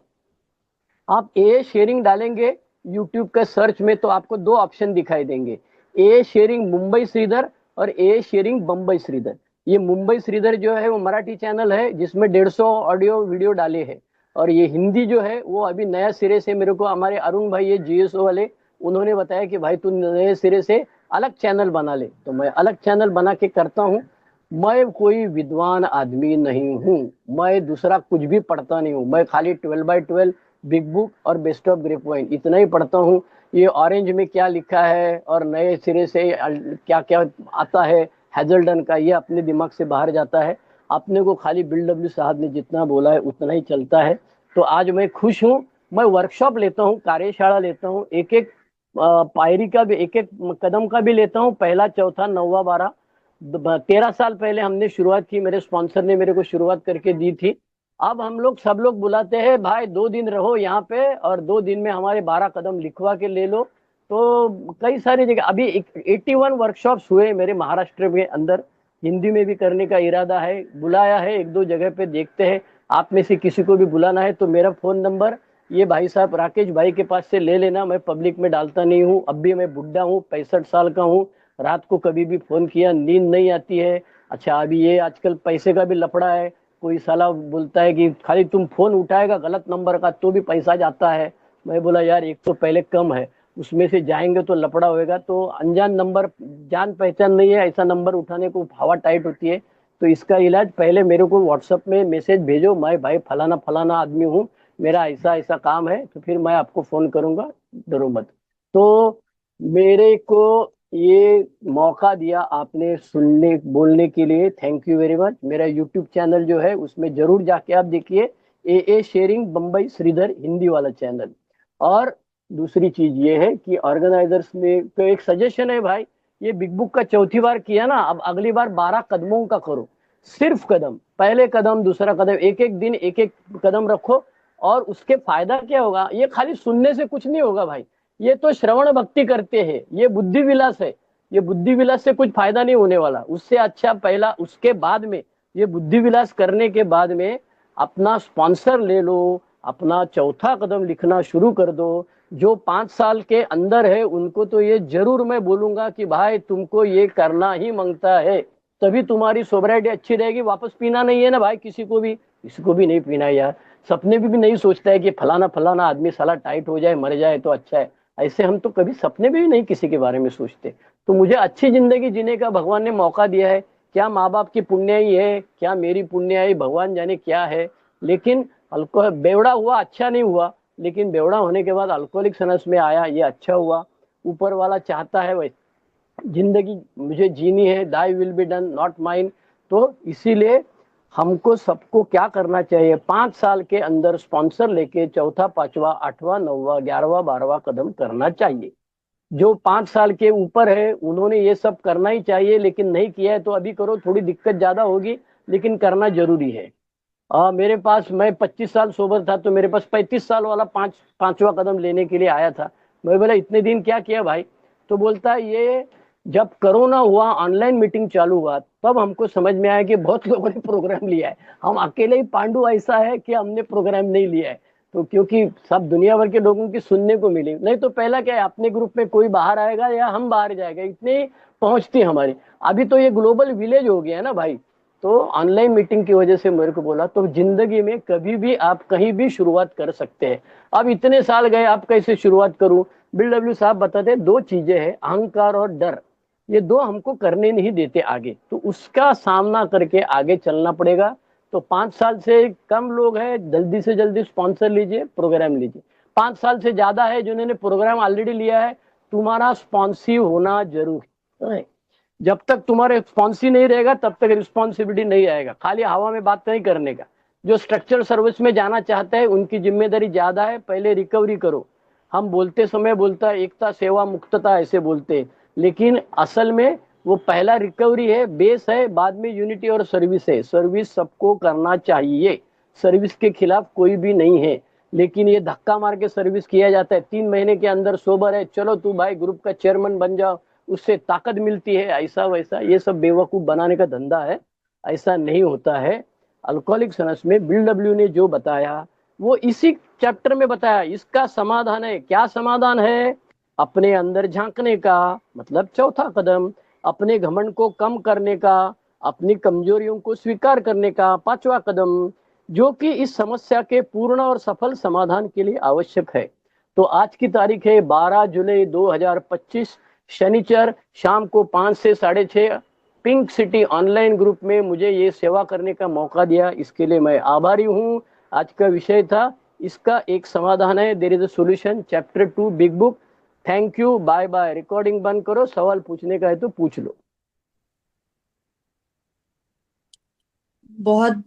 आप ए शेयरिंग डालेंगे यूट्यूब का सर्च में तो आपको 2 ऑप्शन दिखाई देंगे, ए शेयरिंग मुंबई श्रीधर और ए शेयरिंग बम्बई श्रीधर। ये मुंबई श्रीधर जो है वो मराठी चैनल है जिसमें 150 ऑडियो वीडियो डाले हैं, और ये हिंदी जो है वो अभी नया सिरे से, मेरे को हमारे अरुण भाई ये जीएसओ वाले, उन्होंने बताया कि भाई तू नए सिरे से अलग चैनल बना ले, तो मैं अलग चैनल बना के करता हूँ। मैं कोई विद्वान आदमी नहीं हूँ, मैं दूसरा कुछ भी पढ़ता नहीं हूँ, मैं खाली 12x12 बिग बुक और बेस्ट ऑफ ग्रेप वाइन इतना ही पढ़ता हूँ। ये ऑरेंज में क्या लिखा है और नए सिरे से क्या क्या आता है हैजल्डन का, ये अपने दिमाग से बाहर जाता है। अपने को खाली बिल डब्ल्यू साहब ने जितना बोला है उतना ही चलता है। तो आज मैं खुश हूँ, मैं वर्कशॉप लेता हूँ, कार्यशाला लेता हूँ, एक एक पायरी का भी, एक एक कदम का भी लेता हूँ, पहला चौथा नौवा 12। 13 साल पहले हमने शुरुआत की, मेरे स्पॉन्सर ने मेरे को शुरुआत करके दी थी। अब हम लोग सब लोग बुलाते हैं, भाई 2 दिन रहो यहाँ पे और 2 दिन में हमारे 12 कदम लिखवा के ले लो। तो कई सारी जगह अभी 81 वर्कशॉप्स हुए मेरे महाराष्ट्र के अंदर, हिंदी में भी करने का इरादा है, बुलाया है 1-2 जगह पे, देखते हैं। आप में से किसी को भी बुलाना है तो मेरा फोन नंबर ये भाई साहब राकेश भाई के पास से ले लेना, मैं पब्लिक में डालता नहीं हूँ। अब भी मैं बुढ़ा हूँ, 65 साल का हूँ, रात को कभी भी फोन किया नींद नहीं आती है। अच्छा अभी ये आजकल पैसे का भी लफड़ा है, कोई साला बोलता है कि खाली तुम फोन उठाएगा गलत नंबर का तो भी पैसा जाता है। मैं बोला यार एक तो पहले कम है, उसमें से जाएंगे तो लफड़ा होएगा, तो अनजान नंबर, जान पहचान नहीं है ऐसा नंबर उठाने को हवा टाइट होती है। तो इसका इलाज पहले मेरे को व्हाट्सएप में मैसेज भेजो, मैं भाई फलाना फलाना आदमी हूँ, मेरा ऐसा ऐसा काम है, तो फिर मैं आपको फोन करूंगा, डरो मत। तो मेरे को ये मौका दिया आपने सुनने बोलने के लिए, थैंक यू वेरी मच। मेरा यूट्यूब चैनल जो है उसमें जरूर जाके आप देखिए, ए शेयरिंग बम्बई श्रीधर हिंदी वाला चैनल। और दूसरी चीज ये है कि ऑर्गेनाइजर्स में तो एक सजेशन है भाई, ये बिग बुक का चौथी बार किया ना, अब अगली बार 12 कदमों का करो, सिर्फ कदम, पहले कदम दूसरा कदम, एक एक दिन एक एक कदम रखो। और उसके फायदा क्या होगा, ये खाली सुनने से कुछ नहीं होगा भाई, ये तो श्रवण भक्ति करते हैं, ये बुद्धि विलास है, ये बुद्धि विलास से कुछ फायदा नहीं होने वाला। उससे अच्छा पहला, उसके बाद में ये बुद्धि विलास करने के बाद में अपना स्पॉन्सर ले लो, अपना चौथा कदम लिखना शुरू कर दो। जो 5 साल के अंदर है उनको तो ये जरूर मैं बोलूंगा कि भाई तुमको ये करना ही मांगता है, तभी तुम्हारी सोबराइटी अच्छी रहेगी। वापस पीना नहीं है ना भाई, किसी को भी नहीं पीना है यार। सपने भी नहीं सोचता है कि फलाना फलाना आदमी साला टाइट हो जाए मर जाए तो अच्छा है, ऐसे हम तो कभी सपने भी नहीं किसी के बारे में सोचते। तो मुझे अच्छी जिंदगी जीने का भगवान ने मौका दिया है, क्या माँ बाप की पुण्याई है, क्या मेरी पुण्याई, भगवान जाने क्या है, लेकिन अल्कोहल बेवड़ा हुआ, अच्छा नहीं हुआ, लेकिन बेवड़ा होने के बाद अल्कोहलिक अनोनिमस में आया, ये अच्छा हुआ। ऊपर वाला चाहता है वैसे जिंदगी मुझे जीनी है, thy will be done not mine. तो इसीलिए हमको सबको क्या करना चाहिए, 5 साल के अंदर स्पॉन्सर लेके चौथा पांचवा आठवां नौवां 11वां 12वां कदम करना चाहिए। जो 5 साल के ऊपर है उन्होंने ये सब करना ही चाहिए, लेकिन नहीं किया है तो अभी करो, थोड़ी दिक्कत ज्यादा होगी लेकिन करना जरूरी है। मेरे पास, मैं 25 साल सोबर था तो मेरे पास 35 साल वाला पांचवा कदम लेने के लिए आया था। मैं बोला इतने दिन क्या किया भाई? तो बोलता है ये जब कोरोना हुआ, ऑनलाइन मीटिंग चालू हुआ, तब हमको समझ में आया कि बहुत लोगों ने प्रोग्राम लिया है, हम अकेले ही पांडु ऐसा है कि हमने प्रोग्राम नहीं लिया है। तो क्योंकि सब दुनिया भर के लोगों की सुनने को मिली, नहीं तो पहला क्या है, अपने ग्रुप में कोई बाहर आएगा या हम बाहर जाएगा, इतनी पहुंचती हमारी। अभी तो ये ग्लोबल विलेज हो गया है ना भाई। तो ऑनलाइन मीटिंग की वजह से मेरे को बोला, तो जिंदगी में कभी भी आप कहीं भी शुरुआत कर सकते हैं। अब इतने साल गए, आप कैसे शुरुआत करूं? बिल डब्ल्यू साहब बताते हैं, दो चीजें हैं, अहंकार और डर, ये दो हमको करने नहीं देते आगे, तो उसका सामना करके आगे चलना पड़ेगा। तो 5 साल से कम लोग हैं, जल्दी से जल्दी स्पॉन्सर लीजिए, प्रोग्राम लीजिए। 5 साल से ज्यादा है जिन्होंने प्रोग्राम ऑलरेडी लिया है, तुम्हारा स्पॉन्सिव होना जरूरी है। जब तक तुम्हारे रिस्पॉन्सिव नहीं रहेगा तब तक रिस्पॉन्सिबिलिटी नहीं आएगा। खाली हवा में बात नहीं करने का। जो स्ट्रक्चर सर्विस में जाना चाहते हैं उनकी जिम्मेदारी ज्यादा है, पहले रिकवरी करो। हम बोलते समय बोलता है एकता सेवा मुक्तता ऐसे बोलते हैं, लेकिन असल में वो पहला रिकवरी है, बेस है, बाद में यूनिटी और सर्विस है। सर्विस सबको करना चाहिए, सर्विस के खिलाफ कोई भी नहीं है। लेकिन ये धक्का मार के सर्विस किया जाता है, 3 महीने के अंदर सोबर है, चलो तू भाई ग्रुप का चेयरमैन बन जाओ, उससे ताकत मिलती है, ऐसा वैसा, ये सब बेवकूफ बनाने का धंधा है। ऐसा नहीं होता है। अल्कोहलिक अनोनिमस में बिल डब्ल्यू ने जो बताया वो इसी चैप्टर में बताया, इसका समाधान है। क्या समाधान है? अपने अंदर झांकने का, मतलब चौथा कदम, अपने घमंड को कम करने का, अपनी कमजोरियों को स्वीकार करने का पांचवा कदम, जो कि इस समस्या के पूर्ण और सफल समाधान के लिए आवश्यक है। तो आज की तारीख है 12 जुलाई 2025, शनिचर, शाम को 5 से 6:30 पिंक सिटी ऑनलाइन ग्रुप में मुझे ये सेवा करने का मौका दिया, इसके लिए मैं आभारी हूँ। आज का विषय था, इसका एक समाधान है, there is a solution, chapter 2 Big Book. Thank you, bye bye. Recording बंद करो, सवाल पूछने का है तो पूछ लो। बहुत